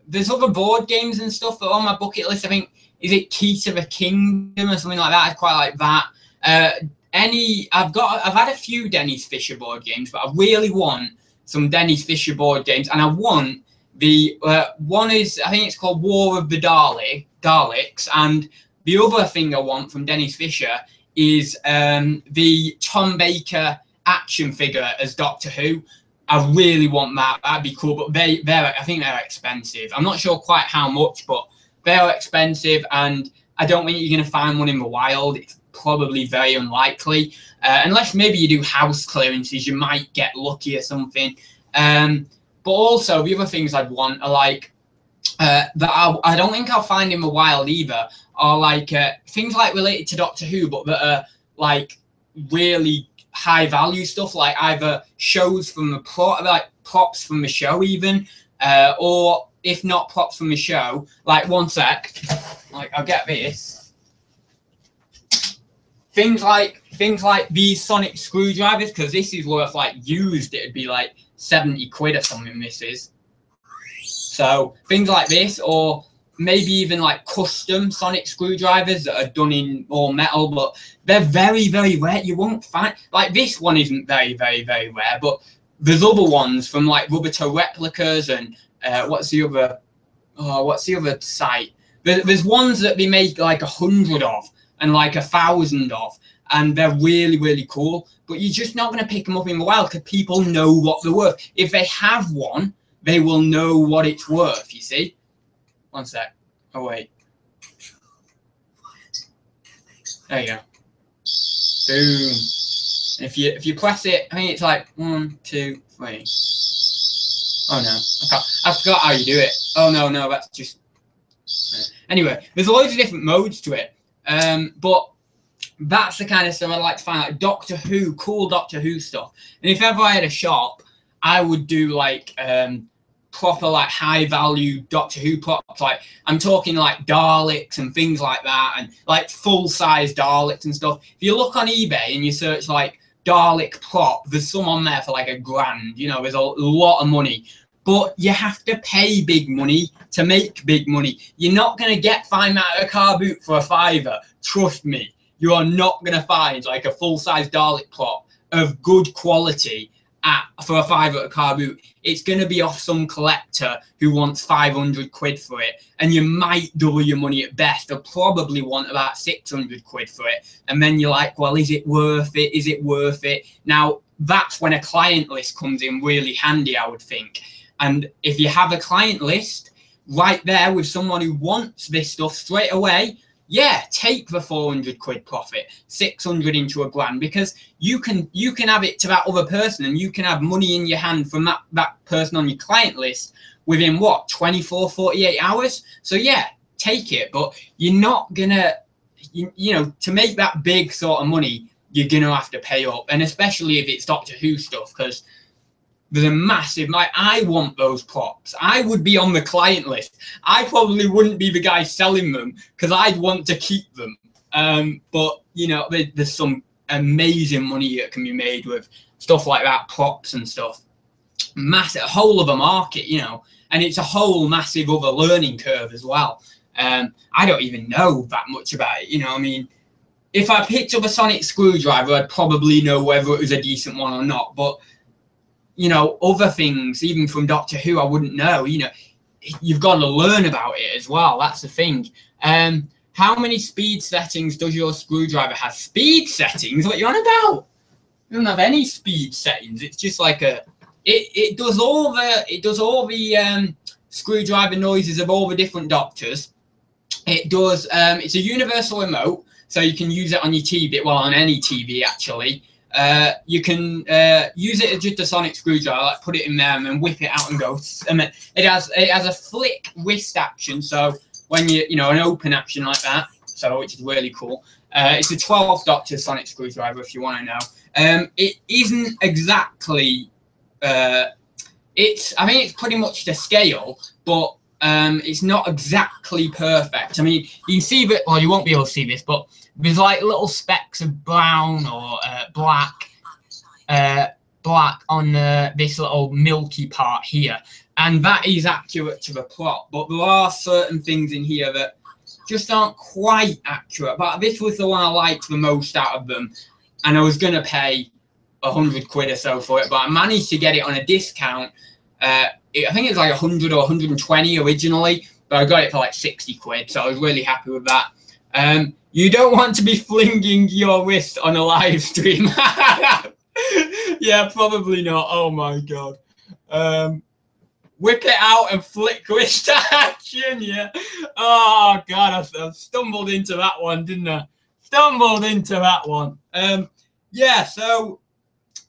There's other board games and stuff that are on my bucket list. I think, is it Key to the Kingdom or something like that? I quite like that. I've had a few Dennis Fisher board games, but I really want some Dennis Fisher board games, and I want the one is, I think it's called War of the Daleks, and the other thing I want from Dennis Fisher is the Tom Baker action figure as Doctor Who. I really want that. That'd be cool, but I think they're expensive. I'm not sure quite how much, but they're expensive, and I don't think you're going to find one in the wild. It's probably very unlikely, unless maybe you do house clearances. You might get lucky or something. But also the other things I'd want are like that I don't think I'll find in the wild either, are like things like related to Doctor Who, but that are like really high value stuff, like either shows from the plot, like props from the show even, or if not props from the show, like one sec, like I'll get this. Things like these sonic screwdrivers, because this is worth, like used, it'd be like 70 quid or something, this is. So things like this, or maybe even like custom sonic screwdrivers that are done in all metal, but they're very, very rare. You won't find, like this one isn't very, very, very rare, but there's other ones from like Rubber Toe Replicas and what's the other site? There's ones that they make like 100 of and like 1,000 of, and they're really, really cool, but you're just not going to pick them up in the wild because people know what they're worth. If they have one, they will know what it's worth, you see? One sec. Oh, wait. There you go. Boom. And if you press it, I think it's like 1, 2, 3. Oh, no. I forgot how you do it. Oh, no, that's just... Anyway, there's loads of different modes to it. But that's the kind of stuff I'd like to find out. Doctor Who, cool Doctor Who stuff. And if ever I had a shop, I would do like proper like high value Doctor Who props. Like I'm talking like Daleks and things like that, and like full size Daleks and stuff. If you look on eBay and you search like Dalek prop, there's some on there for like £1,000. You know, there's a lot of money. But you have to pay big money to make big money. You're not going to find that at a car boot for £5. Trust me, you are not going to find like a full-size Dalek prop of good quality for a £5 at a car boot. It's going to be off some collector who wants 500 quid for it, and you might double your money at best. They'll probably want about 600 quid for it, and then you're like, well, is it worth it? Is it worth it? Now, that's when a client list comes in really handy, I would think. And if you have a client list right there with someone who wants this stuff straight away, yeah, take the 400 quid profit, 600 into £1,000, because you can have it to that other person, and you can have money in your hand from that person on your client list within what, 24, 48 hours? So yeah, take it, but you're not gonna, you know, to make that big sort of money, you're gonna have to pay up, and especially if it's Doctor Who stuff, because there's a massive, like, I want those props. I would be on the client list. I probably wouldn't be the guy selling them because I'd want to keep them. But, you know, there's some amazing money that can be made with stuff like that, props and stuff. Massive, a whole of a market, you know, and it's a whole massive other learning curve as well. I don't even know that much about it, you know, I mean, if I picked up a sonic screwdriver, I'd probably know whether it was a decent one or not, but you know, other things, even from Doctor Who, I wouldn't know. You know, you've got to learn about it as well. That's the thing. How many speed settings does your screwdriver have? Speed settings? What are you on about? It doesn't have any speed settings. It's just like it does all the screwdriver noises of all the different Doctors. It does. It's a universal remote, so you can use it on your TV. Well, on any TV actually. You can use it as just a sonic screwdriver, like put it in there and then whip it out and go. And it has a flick wrist action, so when you know, an open action like that, so which is really cool. It's a 12th Doctor sonic screwdriver if you want to know. It isn't exactly. I think it's pretty much the scale, but it's not exactly perfect. I mean, you can see that, well, you won't be able to see this, but there's like little specks of brown or black on this little milky part here, and that is accurate to the plot. But there are certain things in here that just aren't quite accurate. But this was the one I liked the most out of them, and I was gonna pay 100 quid or so for it, but I managed to get it on a discount. I think it was like 100 or 120 originally, but I got it for like 60 quid, so I was really happy with that. You don't want to be flinging your wrist on a live stream. Yeah, probably not. Oh my god. Whip it out and flick wrist action, yeah. Oh god, I stumbled into that one, didn't I? Stumbled into that one. Yeah, so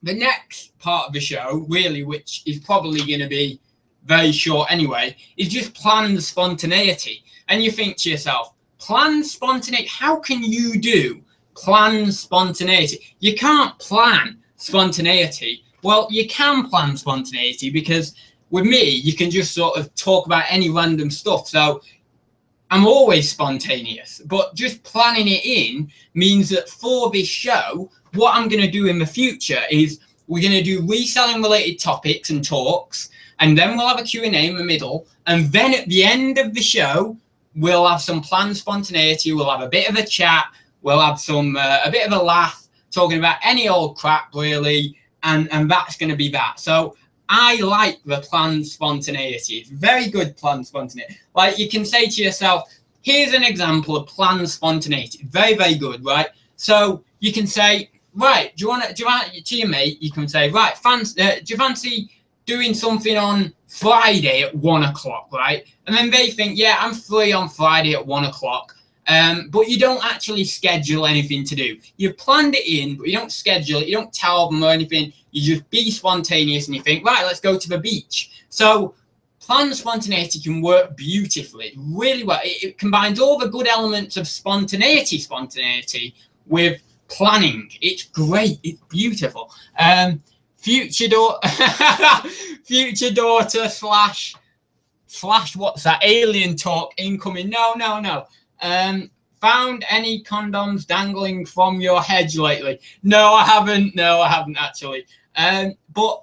the next part of the show, really, which is probably going to be very short anyway, is just planned spontaneity. And you think to yourself, planned spontaneity, how can you do planned spontaneity? You can't plan spontaneity. Well, you can plan spontaneity, because with me, you can just sort of talk about any random stuff. So I'm always spontaneous, but just planning it in means that for this show, what I'm going to do in the future is we're going to do reselling related topics and talks, and then we'll have a Q&A in the middle, and then at the end of the show, we'll have some planned spontaneity, we'll have a bit of a chat, we'll have some a bit of a laugh, talking about any old crap, really, and that's going to be that. So I like the planned spontaneity. It's very good planned spontaneity. Like, you can say to yourself, here's an example of planned spontaneity. Very, very good, right? So you can say, right, do you want to your mate, you can say, right, do you fancy doing something on Friday at 1 o'clock, right? And then they think, yeah, I'm free on Friday at 1 o'clock. But you don't actually schedule anything to do. You've planned it in, but you don't schedule it. You don't tell them or anything. You just be spontaneous and you think, right, let's go to the beach. So planned spontaneity can work beautifully, really well. It combines all the good elements of spontaneity with planning. It's great. It's beautiful. Future daughter slash what's that? Alien talk incoming. No. Found any condoms dangling from your hedge lately? No, I haven't. No, I haven't actually. But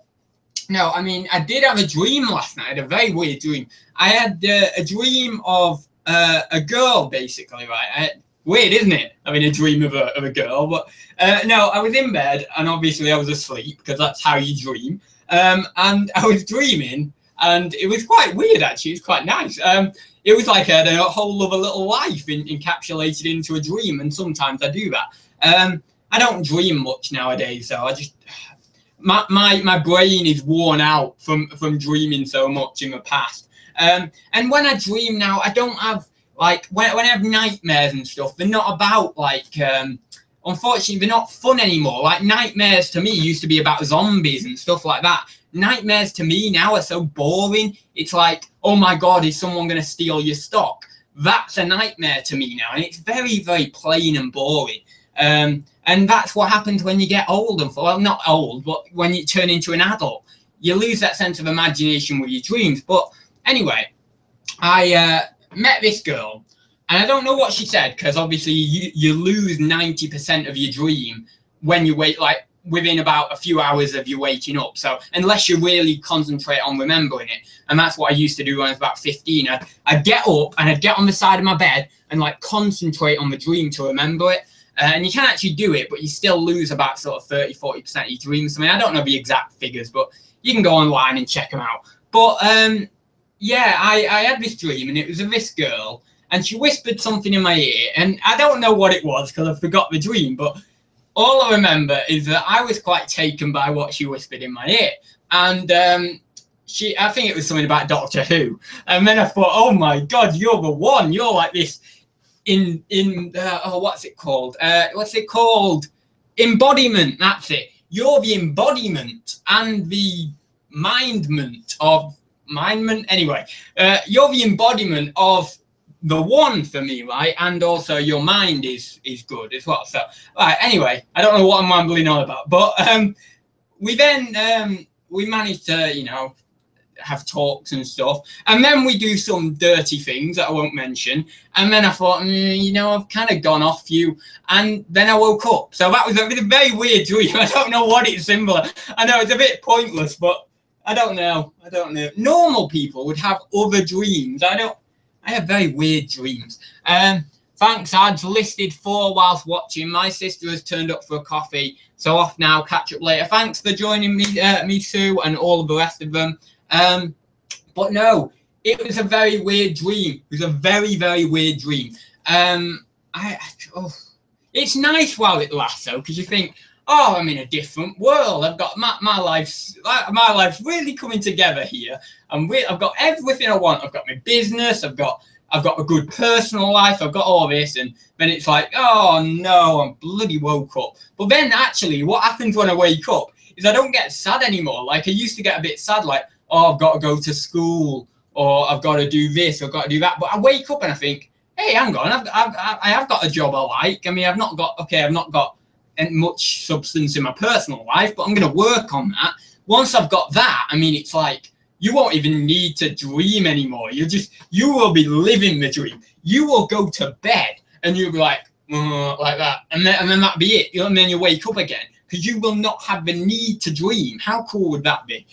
no, I mean, I did have a dream last night. I had a very weird dream. I had a dream of a girl, basically, right? Weird, isn't it? Having a dream of a girl. But no, I was in bed, and obviously I was asleep, because that's how you dream. And I was dreaming, and it was quite weird, actually. It's quite nice. It was like a whole other little life encapsulated into a dream, and sometimes I do that. I don't dream much nowadays, so I just... My brain is worn out from dreaming so much in the past. And when I dream now, I don't have, like, when I have nightmares and stuff, they're not about, like, unfortunately, they're not fun anymore. Like, nightmares to me used to be about zombies and stuff like that. Nightmares to me now are so boring. It's like, oh my god, is someone going to steal your stock? That's a nightmare to me now, and it's very, very plain and boring. And that's what happens when you get old, and well, not old, but when you turn into an adult, you lose that sense of imagination with your dreams. But anyway, I met this girl, and I don't know what she said, because obviously you lose 90% of your dream when you wait, like within about a few hours of you waking up. So unless you really concentrate on remembering it, and that's what I used to do when I was about 15. I'd get up and I'd get on the side of my bed and like concentrate on the dream to remember it. And you can actually do it, but you still lose about sort of 30–40% of your dreams. I mean, I don't know the exact figures, but you can go online and check them out. But yeah, I had this dream, and it was of this girl, and she whispered something in my ear, and I don't know what it was because I forgot the dream, but all I remember is that I was quite taken by what she whispered in my ear. And I think it was something about Doctor Who. And then I thought, oh my God, you're the one. You're like this what's it called? Embodiment. That's it. you're the embodiment and the anyway, you're the embodiment of the one for me, right? And also your mind is good as well. So, right, anyway, I don't know what I'm rambling on about, but we then we managed to, you know, have talks and stuff, and then we do some dirty things that I won't mention, and then I thought, you know, I've kind of gone off you, and then I woke up. So that was a very weird dream. I don't know what it's symbolized. I know it's a bit pointless, but I don't know. Normal people would have other dreams. I have very weird dreams. Thanks, ads listed 4 whilst watching. My sister has turned up for a coffee, so off now. Catch up later. Thanks for joining me, Sue, and all of the rest of them. But no, it was a very weird dream. It was a very, very weird dream. It's nice while it lasts, though, because you think, oh, I'm in a different world. I've got my life's really coming together here. I've got everything I want. I've got my business. I've got a good personal life. I've got all this, and then it's like, oh no, I'm bloody woke up. But then actually, what happens when I wake up is I don't get sad anymore. Like I used to get a bit sad, like, oh, I've got to go to school, or I've got to do this, or I've got to do that. But I wake up and I think, hey, hang on, I have got a job I like. I mean, I've not got much substance in my personal life, but I'm going to work on that. Once I've got that, I mean, it's like you won't even need to dream anymore. You will be living the dream. You will go to bed and you'll be like that, and then that'll be it. And then you wake up again because you will not have the need to dream. How cool would that be?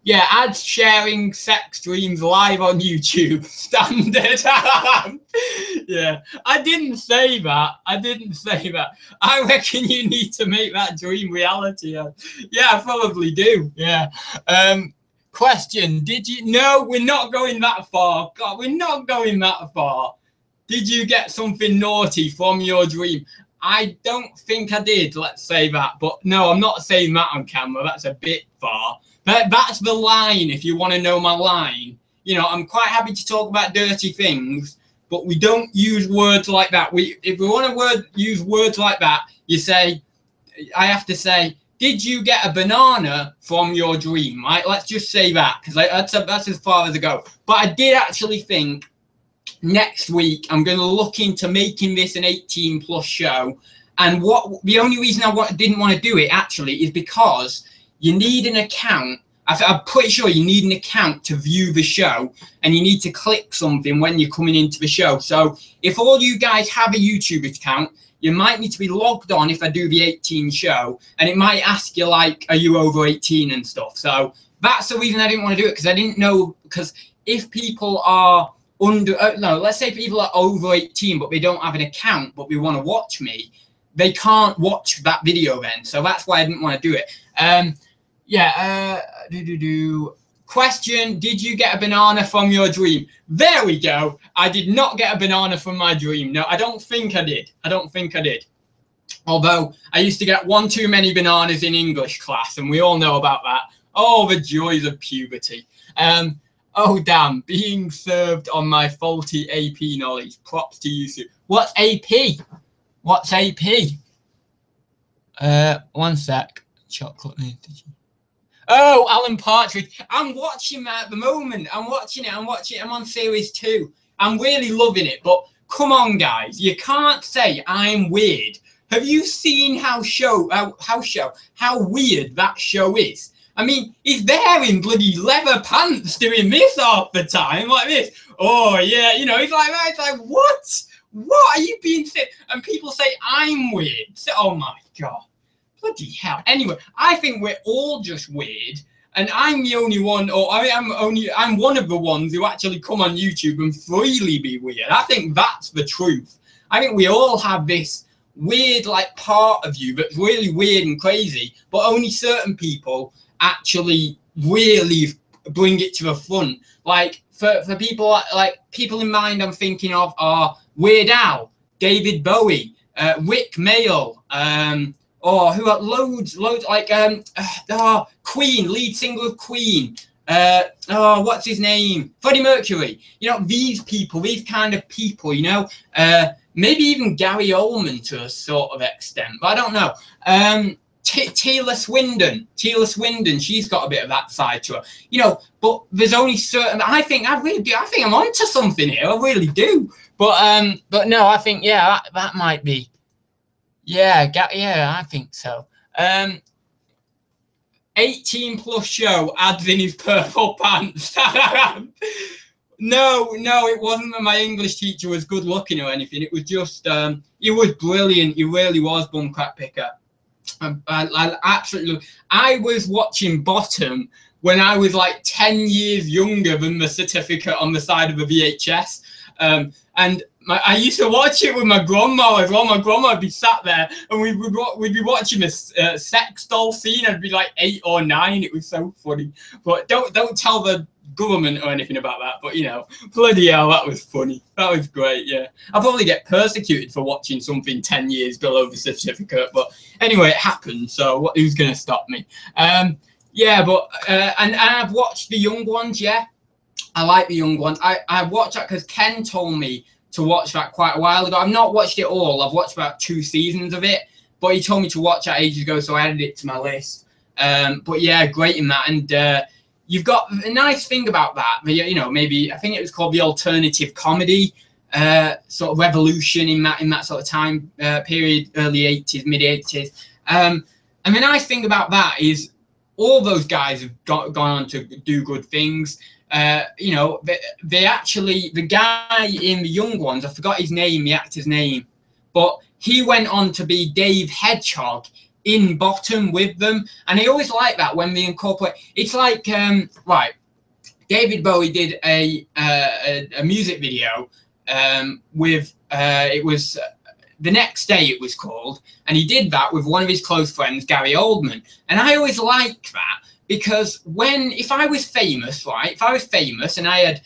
Yeah, ads sharing sex dreams live on YouTube. Standard. Yeah, I didn't say that. I reckon you need to make that dream reality. Yeah, I probably do. Yeah. Question, no, we're not going that far. God, we're not going that far. Did you get something naughty from your dream? I don't think I did, let's say that. But no, I'm not saying that on camera. That's a bit far. That's the line, if you want to know my line. You know, I'm quite happy to talk about dirty things, but we don't use words like that. If we want to use words like that, I have to say, did you get a banana from your dream? Right? Let's just say that, because that's as far as I go. But I did actually think next week I'm going to look into making this an 18+ show. And the only reason I didn't want to do it actually is because you need an account. I'm pretty sure you need an account to view the show, and you need to click something when you're coming into the show. So if all you guys have a YouTube account, you might need to be logged on if I do the 18 show, and it might ask you like, are you over 18 and stuff. So that's the reason I didn't want to do it, because I didn't know, because if people are let's say people are over 18 but they don't have an account but they want to watch me, they can't watch that video then. So that's why I didn't want to do it. Question, did you get a banana from your dream? There we go. I did not get a banana from my dream. No, I don't think I did. Although I used to get one too many bananas in English class, and we all know about that. Oh, the joys of puberty. Oh, damn, being served on my faulty AP knowledge. Props to you, Sue. What's AP? One sec. Chocolate. Oh, Alan Partridge. I'm watching that at the moment. I'm watching it. I'm on series 2. I'm really loving it. But come on, guys. You can't say I'm weird. Have you seen how weird that show is? I mean, he's there in bloody leather pants doing this half the time, like this. Oh, yeah, you know, he's like that. It's like, what? What are you being said? And people say I'm weird. So, oh, my God. Bloody hell. Anyway, I think we're all just weird. And I'm the only one, or I'm one of the ones who actually come on YouTube and freely be weird. I think that's the truth. I think we all have this weird, like, part of you that's really weird and crazy, but only certain people actually really bring it to the front. Like for people in mind, I'm thinking of are Weird Al, David Bowie, Rick Mail, or who are loads like Queen, lead singer of Queen. What's his name? Freddie Mercury. You know, these people, these kind of people. You know, maybe even Gary Oldman to a sort of extent, but I don't know. Taylor Swindon, she's got a bit of that side to her, you know. But there's only certain. I think I'm onto something here. I really do. But no, I think that might be. Yeah, I think so. 18+ show adds in his purple pants. No, it wasn't that my English teacher was good looking or anything. It was just he was brilliant. He really was, bum crack picker. I absolutely. I was watching Bottom when I was like 10 years younger than the certificate on the side of the VHS, and I used to watch it with my grandma as well. My grandma would be sat there, and we'd be watching a sex doll scene. I'd be like 8 or 9. It was so funny. But don't tell the government or anything about that. But you know, bloody hell, that was funny. That was great. Yeah, I'll probably get persecuted for watching something 10 years below the certificate. But anyway, it happened. So who's gonna stop me? Yeah, but and I've watched the young ones. Yeah, I like the young ones. I watched that because Ken told me to watch that quite a while ago. I've not watched it all. I've watched about 2 seasons of it, but he told me to watch that ages ago, so I added it to my list. But yeah, great in that. And you've got a nice thing about that. You know, maybe I think it was called the alternative comedy sort of revolution in that sort of time period, early 80s, mid 80s. And the nice thing about that is all those guys have gone on to do good things. You know, they actually, the guy in the young ones, I forgot his name, the actor's name, but he went on to be Dave Hedgehog in Bottom with them. And I always like that when they incorporate. It's like right, David Bowie did a music video with it was The Next Day, it was called, and he did that with one of his close friends, Gary Oldman. And I always like that, because if I was famous, right, if I was famous and I had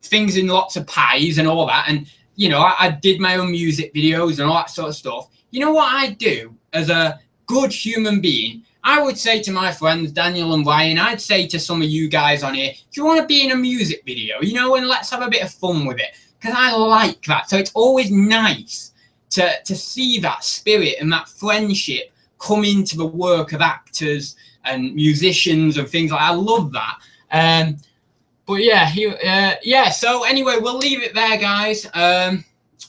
things in lots of pies and all that, and you know, I did my own music videos and all that sort of stuff, you know what I'd do as a good human being? I would say to my friends, Daniel and Ryan, I'd say to some of you guys on here, do you want to be in a music video, you know, and let's have a bit of fun with it, because I like that. So it's always nice to see that spirit and that friendship come into the work of actors and musicians and things like that. I love that. But yeah, yeah. So anyway, we'll leave it there, guys.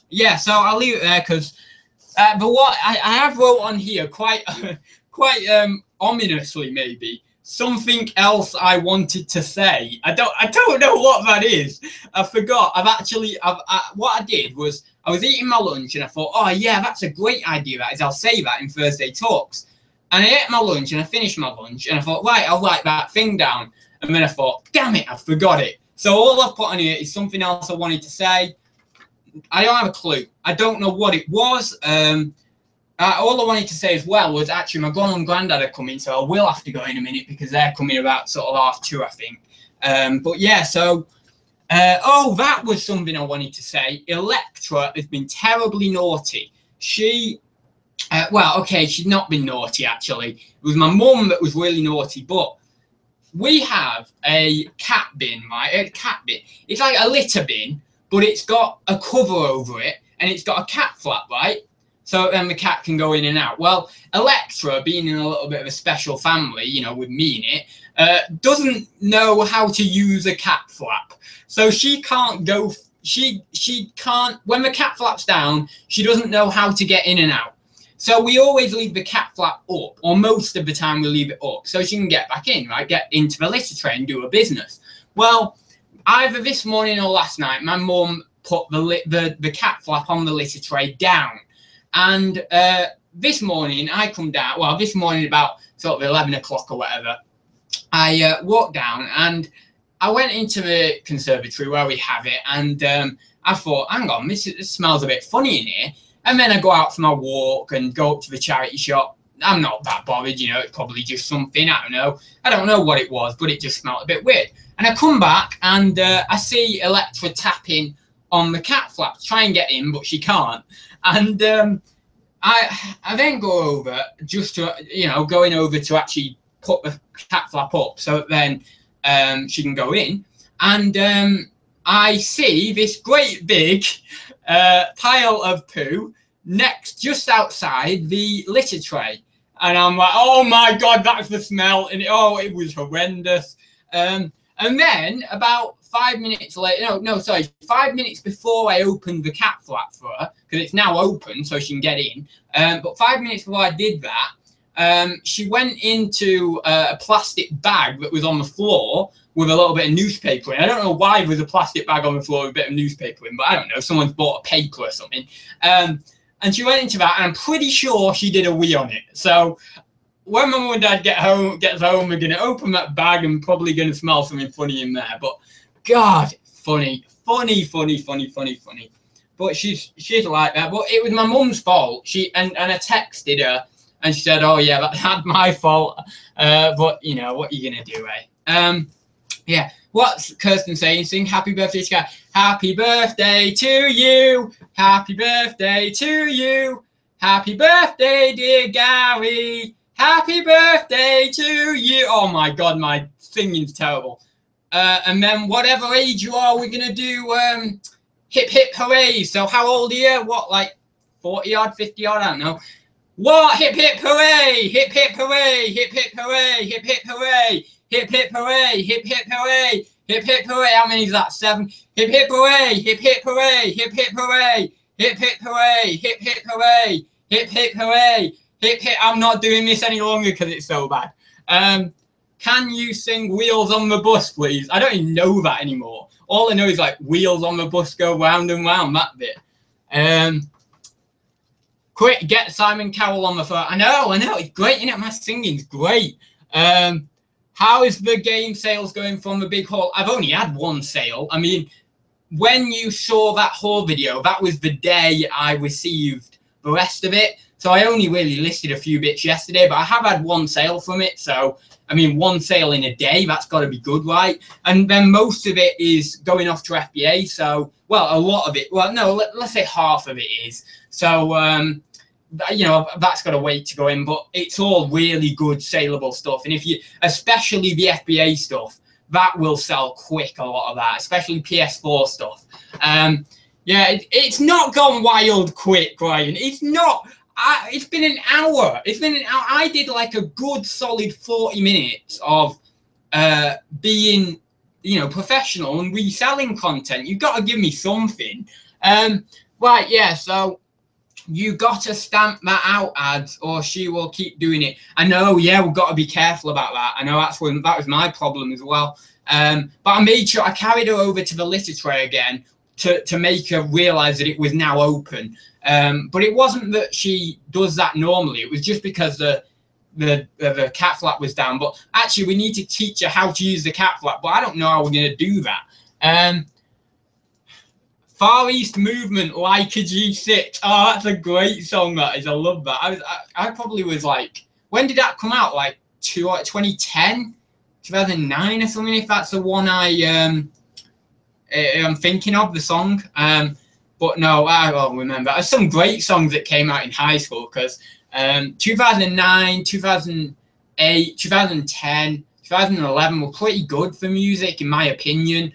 Yeah, so I'll leave it there because. But what I have wrote on here quite ominously, maybe something else I wanted to say. I don't know what that is. I forgot. What I did was I was eating my lunch and I thought, oh yeah, that's a great idea. That is, I'll say that in Thursday Talks. And I ate my lunch and I finished my lunch and I thought, right, I'll write that thing down. And then I thought, damn it, I forgot it. So all I've put on here is something else I wanted to say. I don't have a clue. I don't know what it was. All I wanted to say as well was actually my gran and granddad are coming, so I will have to go in a minute because they're coming about sort of 2:30, I think. But yeah, so oh, that was something I wanted to say. Electra has been terribly naughty. She, well, okay, she's not been naughty actually. It was my mum that was really naughty, but we have a cat bin, right? A cat bin. It's like a litter bin, but it's got a cover over it and it's got a cat flap, right? So then the cat can go in and out. Well, Electra, being in a little bit of a special family, you know, with me in it, doesn't know how to use a cat flap. So she can't go, she can't, when the cat flap's down, she doesn't know how to get in and out. So we always leave the cat flap up, or most of the time we leave it up, so she can get back in, right? Get into the litter tray and do her business. Well, either this morning or last night, my mum put the cat flap on the litter tray down. And this morning I come down, well, this morning about sort of 11 o'clock or whatever, I walked down and I went into the conservatory where we have it, and I thought, hang on, this smells a bit funny in here. And then I go out for my walk and go up to the charity shop. I'm not that bothered, you know, it's probably just something, I don't know. I don't know what it was, but it just smelled a bit weird. And I come back and I see Electra tapping on the cat flap to try and get in, but she can't. And I then go over just to, you know, going over to actually put the cat flap up so that then she can go in. And I see this great big pile of poo just outside the litter tray. And I'm like, oh my God, that's the smell. And it was horrendous. And then about 5 minutes later, sorry, 5 minutes before I opened the cat flap for her, because it's now open so she can get in. But 5 minutes before I did that, she went into a plastic bag that was on the floor with a little bit of newspaper in. I don't know why there was a plastic bag on the floor with a bit of newspaper in, but I don't know, someone's bought a paper or something. And she went into that, and I'm pretty sure she did a wee on it. So when my mum and dad gets home, we're gonna open that bag and probably gonna smell something funny in there. But God, funny. But she's like that. But it was my mum's fault. And I texted her, and she said, "Oh yeah, that's my fault." But you know what are you gonna do, eh? Yeah. What's Kirsten saying? Sing happy birthday to Gary. Happy birthday to you. Happy birthday to you. Happy birthday, dear Gary. Happy birthday to you. Oh my God, my singing's terrible. And then whatever age you are, we're going to do hip hip hooray. So how old are you? What, like 40 odd, 50 odd? I don't know. What? Hip hip hooray. Hip hip hooray. Hip hip hooray. Hip hip hooray. Hip hip hooray, hip hip hooray, hip hip hooray. How many is that? 7. Hip hip hooray, hip hip hooray, hip hip hooray, hip hip hooray, hip hip hooray, hip hip hooray, hip hip. I'm not doing this any longer because it's so bad. Can you sing Wheels on the Bus, please? I don't even know that anymore. All I know is like wheels on the bus go round and round, that bit. Quick, get Simon Cowell on the phone. I know, it's great, isn't it? My singing's great. How is the game sales going from the big haul? I've only had one sale. I mean, when you saw that haul video, that was the day I received the rest of it. So I only really listed a few bits yesterday, but I have had one sale from it. So, I mean, one sale in a day, that's got to be good, right? And then most of it is going off to FBA. So, well, a lot of it, well, no, let's say half of it is. So, you know, that's got to wait to go in, but it's all really good saleable stuff. And if you, especially the FBA stuff, that will sell quick, a lot of that, especially PS4 stuff. Yeah, it's not gone wild quick, Ryan. It's not. It's been an hour. I did like a good solid 40 minutes of being, you know, professional and reselling content. You've got to give me something. Right, yeah, so you got to stamp that out, ads, or she will keep doing it. I know, yeah, we've got to be careful about that. I know that was my problem as well. But I made sure I carried her over to the litter tray again to make her realize that it was now open. But it wasn't that she does that normally. It was just because the cat flap was down. But actually, we need to teach her how to use the cat flap. But I don't know how we're going to do that. Far East Movement, like a G6. Oh, that's a great song, that is. I love that. I probably was like, when did that come out? Like 2010, 2009 or something, if that's the one I'm thinking of, the song. But no, I don't remember. There's some great songs that came out in high school, because 2009, 2008, 2010, 2011 were pretty good for music, in my opinion.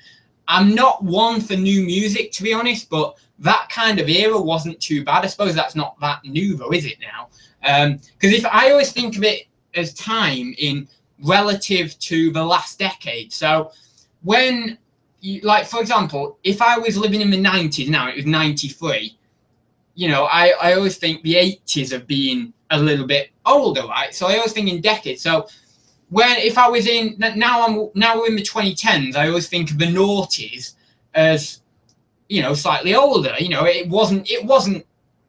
I'm not one for new music, to be honest, but that kind of era wasn't too bad. I suppose that's not that new, though, is it now? Because if I always think of it as time in relative to the last decade. So when, like, for example, if I was living in the 90s now, it was 93, you know, I always think the 80s of being a little bit older, right? So I always think in decades. So if I was in, now we're in the 2010s, I always think of the noughties as, you know, slightly older. You know, it wasn't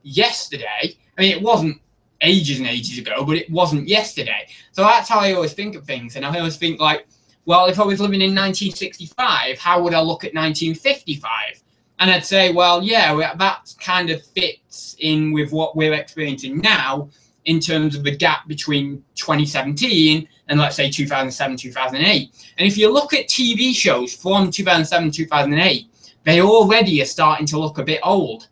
yesterday. I mean, it wasn't ages and ages ago, but it wasn't yesterday. So that's how I always think of things. And I always think, like, well, if I was living in 1965, how would I look at 1955? And I'd say, well, yeah, that kind of fits in with what we're experiencing now in terms of the gap between 2017 and, let's say, 2007, 2008. And if you look at TV shows from 2007, 2008, they already are starting to look a bit old,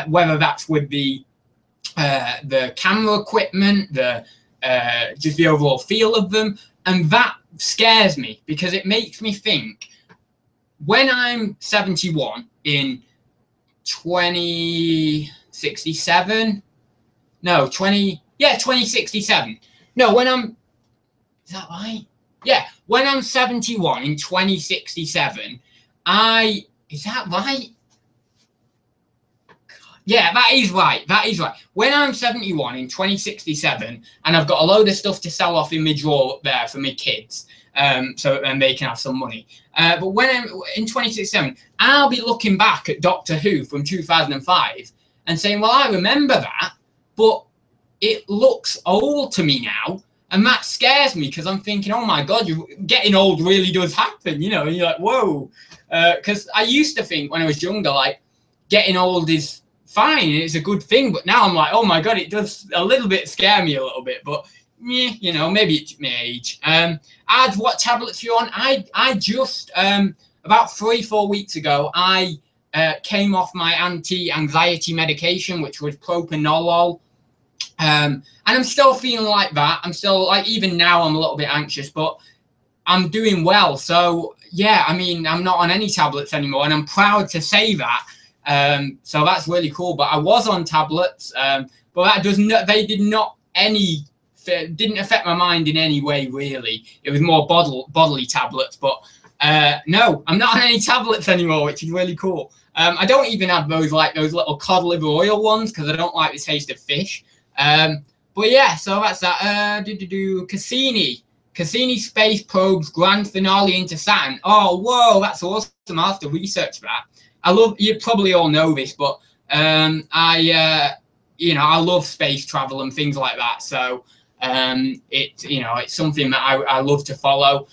whether that's with the camera equipment, just the overall feel of them. And that scares me, because it makes me think, when I'm 71 in 2067, no, 20, Yeah, 2067. No, when I'm, is that right? Yeah, when I'm 71 in 2067, is that right? Yeah, that is right. That is right. When I'm 71 in 2067, and I've got a load of stuff to sell off in my drawer up there for my kids, so that then they can have some money. But when I'm in 2067, I'll be looking back at Doctor Who from 2005 and saying, well, I remember that, but it looks old to me now. And that scares me because I'm thinking, oh my God, getting old really does happen, you know, and you're like, whoa. Because I used to think when I was younger, like, getting old is fine, it's a good thing, but now I'm like, oh my God, it does a little bit scare me a little bit, but yeah, you know, maybe it's my age. Ads, what tablets you on? I just about 3-4 weeks ago, I came off my anti-anxiety medication, which was propranolol. And I'm still feeling like that. I'm still like, even now I'm a little bit anxious, but I'm doing well. So yeah, I mean, I'm not on any tablets anymore, and I'm proud to say that. So that's really cool. But I was on tablets, but that they didn't affect my mind in any way, really. It was more bodily tablets. But no, I'm not on any tablets anymore, which is really cool. I don't even have those little cod liver oil ones because I don't like the taste of fish. But yeah, so that's that. Cassini space probes grand finale into Saturn. Oh, whoa, that's awesome. I'll have to research that. You probably all know this, but I love space travel and things like that. So it's something that I love to follow.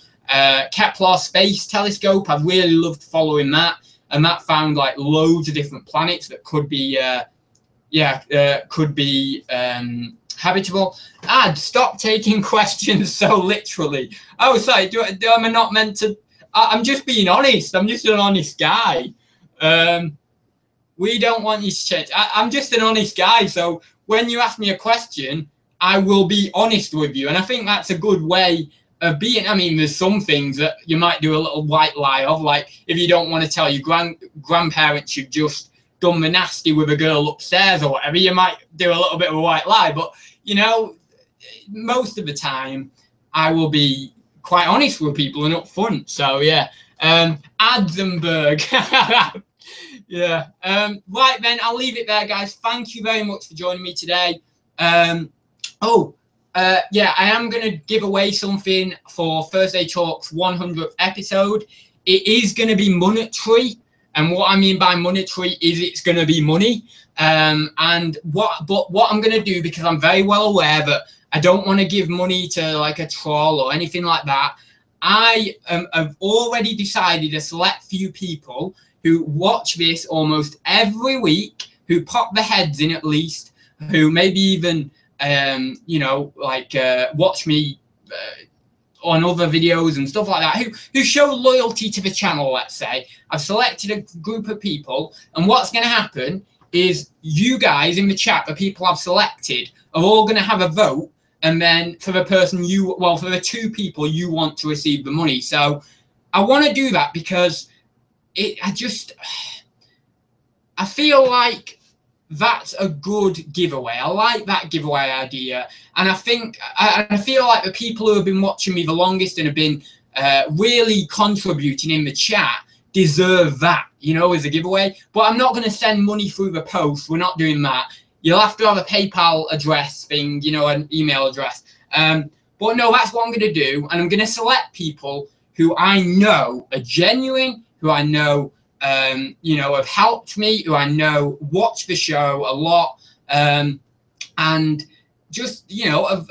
Kepler Space Telescope, I really loved following that, and that found like loads of different planets that could be habitable. Stop taking questions so literally. Oh, sorry. Am I not meant to? I'm just being honest. I'm just an honest guy. We don't want you to change. I'm just an honest guy. So when you ask me a question, I will be honest with you. And I think that's a good way of being. I mean, there's some things that you might do a little white lie of, like if you don't want to tell your grandparents you've just done the nasty with a girl upstairs or whatever, you might do a little bit of a white lie. But, you know, most of the time I will be quite honest with people and upfront. So, yeah. Adzenberg. Yeah. Right, then, I'll leave it there, guys. Thank you very much for joining me today. Yeah, I am going to give away something for Thursday Talk's 100th episode. It is going to be monetary. And what I mean by monetary is it's going to be money. But what I'm going to do, because I'm very well aware that I don't want to give money to like a troll or anything like that, I have already decided a select few people who watch this almost every week, who pop their heads in at least, who maybe even, watch me on other videos and stuff like that, who show loyalty to the channel, let's say. I've selected a group of people, and what's going to happen is you guys in the chat, the people I've selected, are all going to have a vote, and then for the for the 2 people you want to receive the money. So I want to do that because I feel like that's a good giveaway. I like that giveaway idea, and I feel like the people who have been watching me the longest and have been really contributing in the chat deserve that, you know, as a giveaway. But I'm not going to send money through the post. We're not doing that. You'll have to have a PayPal address thing, you know, an email address. But no, that's what I'm going to do, and I'm going to select people who I know are genuine, who I know have helped me, who I know watch the show a lot, and just, have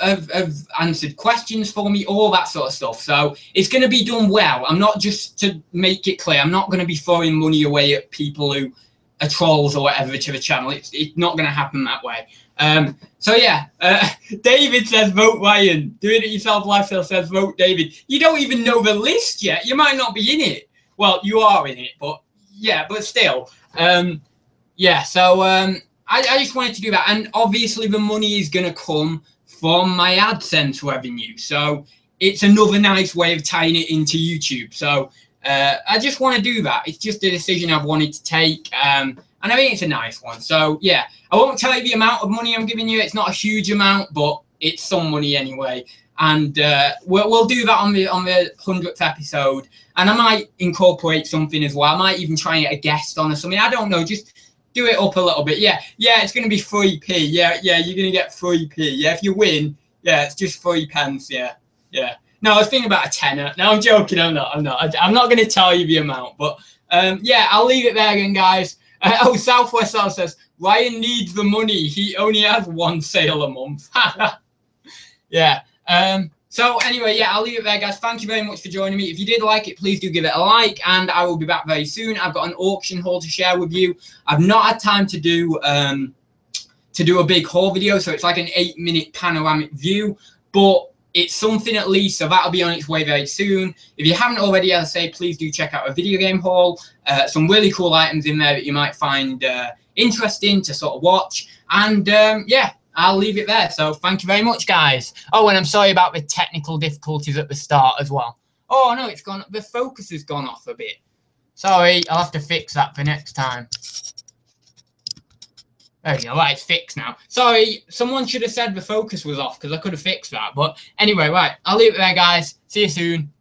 answered questions for me, all that sort of stuff. So it's going to be done well. I'm not, just to make it clear, I'm not going to be throwing money away at people who are trolls or whatever to the channel. It's not going to happen that way. So yeah, David says vote Ryan. Doing it yourself lifestyle says vote David. You don't even know the list yet. You might not be in it. Well, you are in it, but yeah, but still, yeah. So I just wanted to do that, and obviously the money is going to come from my AdSense revenue. So it's another nice way of tying it into YouTube. So I just want to do that. It's just a decision I've wanted to take, and and I think it's a nice one. So yeah, I won't tell you the amount of money I'm giving you. It's not a huge amount, but it's some money anyway. And we'll do that on the 100th episode, and I might incorporate something as well. I might even try and get a guest on or something. I don't know, just do it up a little bit. Yeah, it's going to be 3p. Yeah, you're going to get 3p. Yeah, if you win, yeah, it's just 3 pence. Yeah. No, I was thinking about a tenner. No, I'm joking. I'm not going to tell you the amount, but yeah, I'll leave it there again, guys. Southwest South says Ryan needs the money. He only has one sale a month. Yeah. So anyway, yeah, I'll leave it there, guys. Thank you very much for joining me. If you did like it, please do give it a like, and I will be back very soon. I've got an auction haul to share with you. I've not had time to do a big haul video, so it's like an 8-minute panoramic view, but it's something at least, so that'll be on its way very soon. If you haven't already, as I say, please do check out a video game haul. Some really cool items in there that you might find interesting to sort of watch, and yeah, I'll leave it there. So thank you very much, guys. Oh, and I'm sorry about the technical difficulties at the start as well. Oh no, it's gone. The focus has gone off a bit. Sorry, I'll have to fix that for next time. There we go. Right, it's fixed now. Sorry, someone should have said the focus was off because I could have fixed that. But anyway, right, I'll leave it there, guys. See you soon.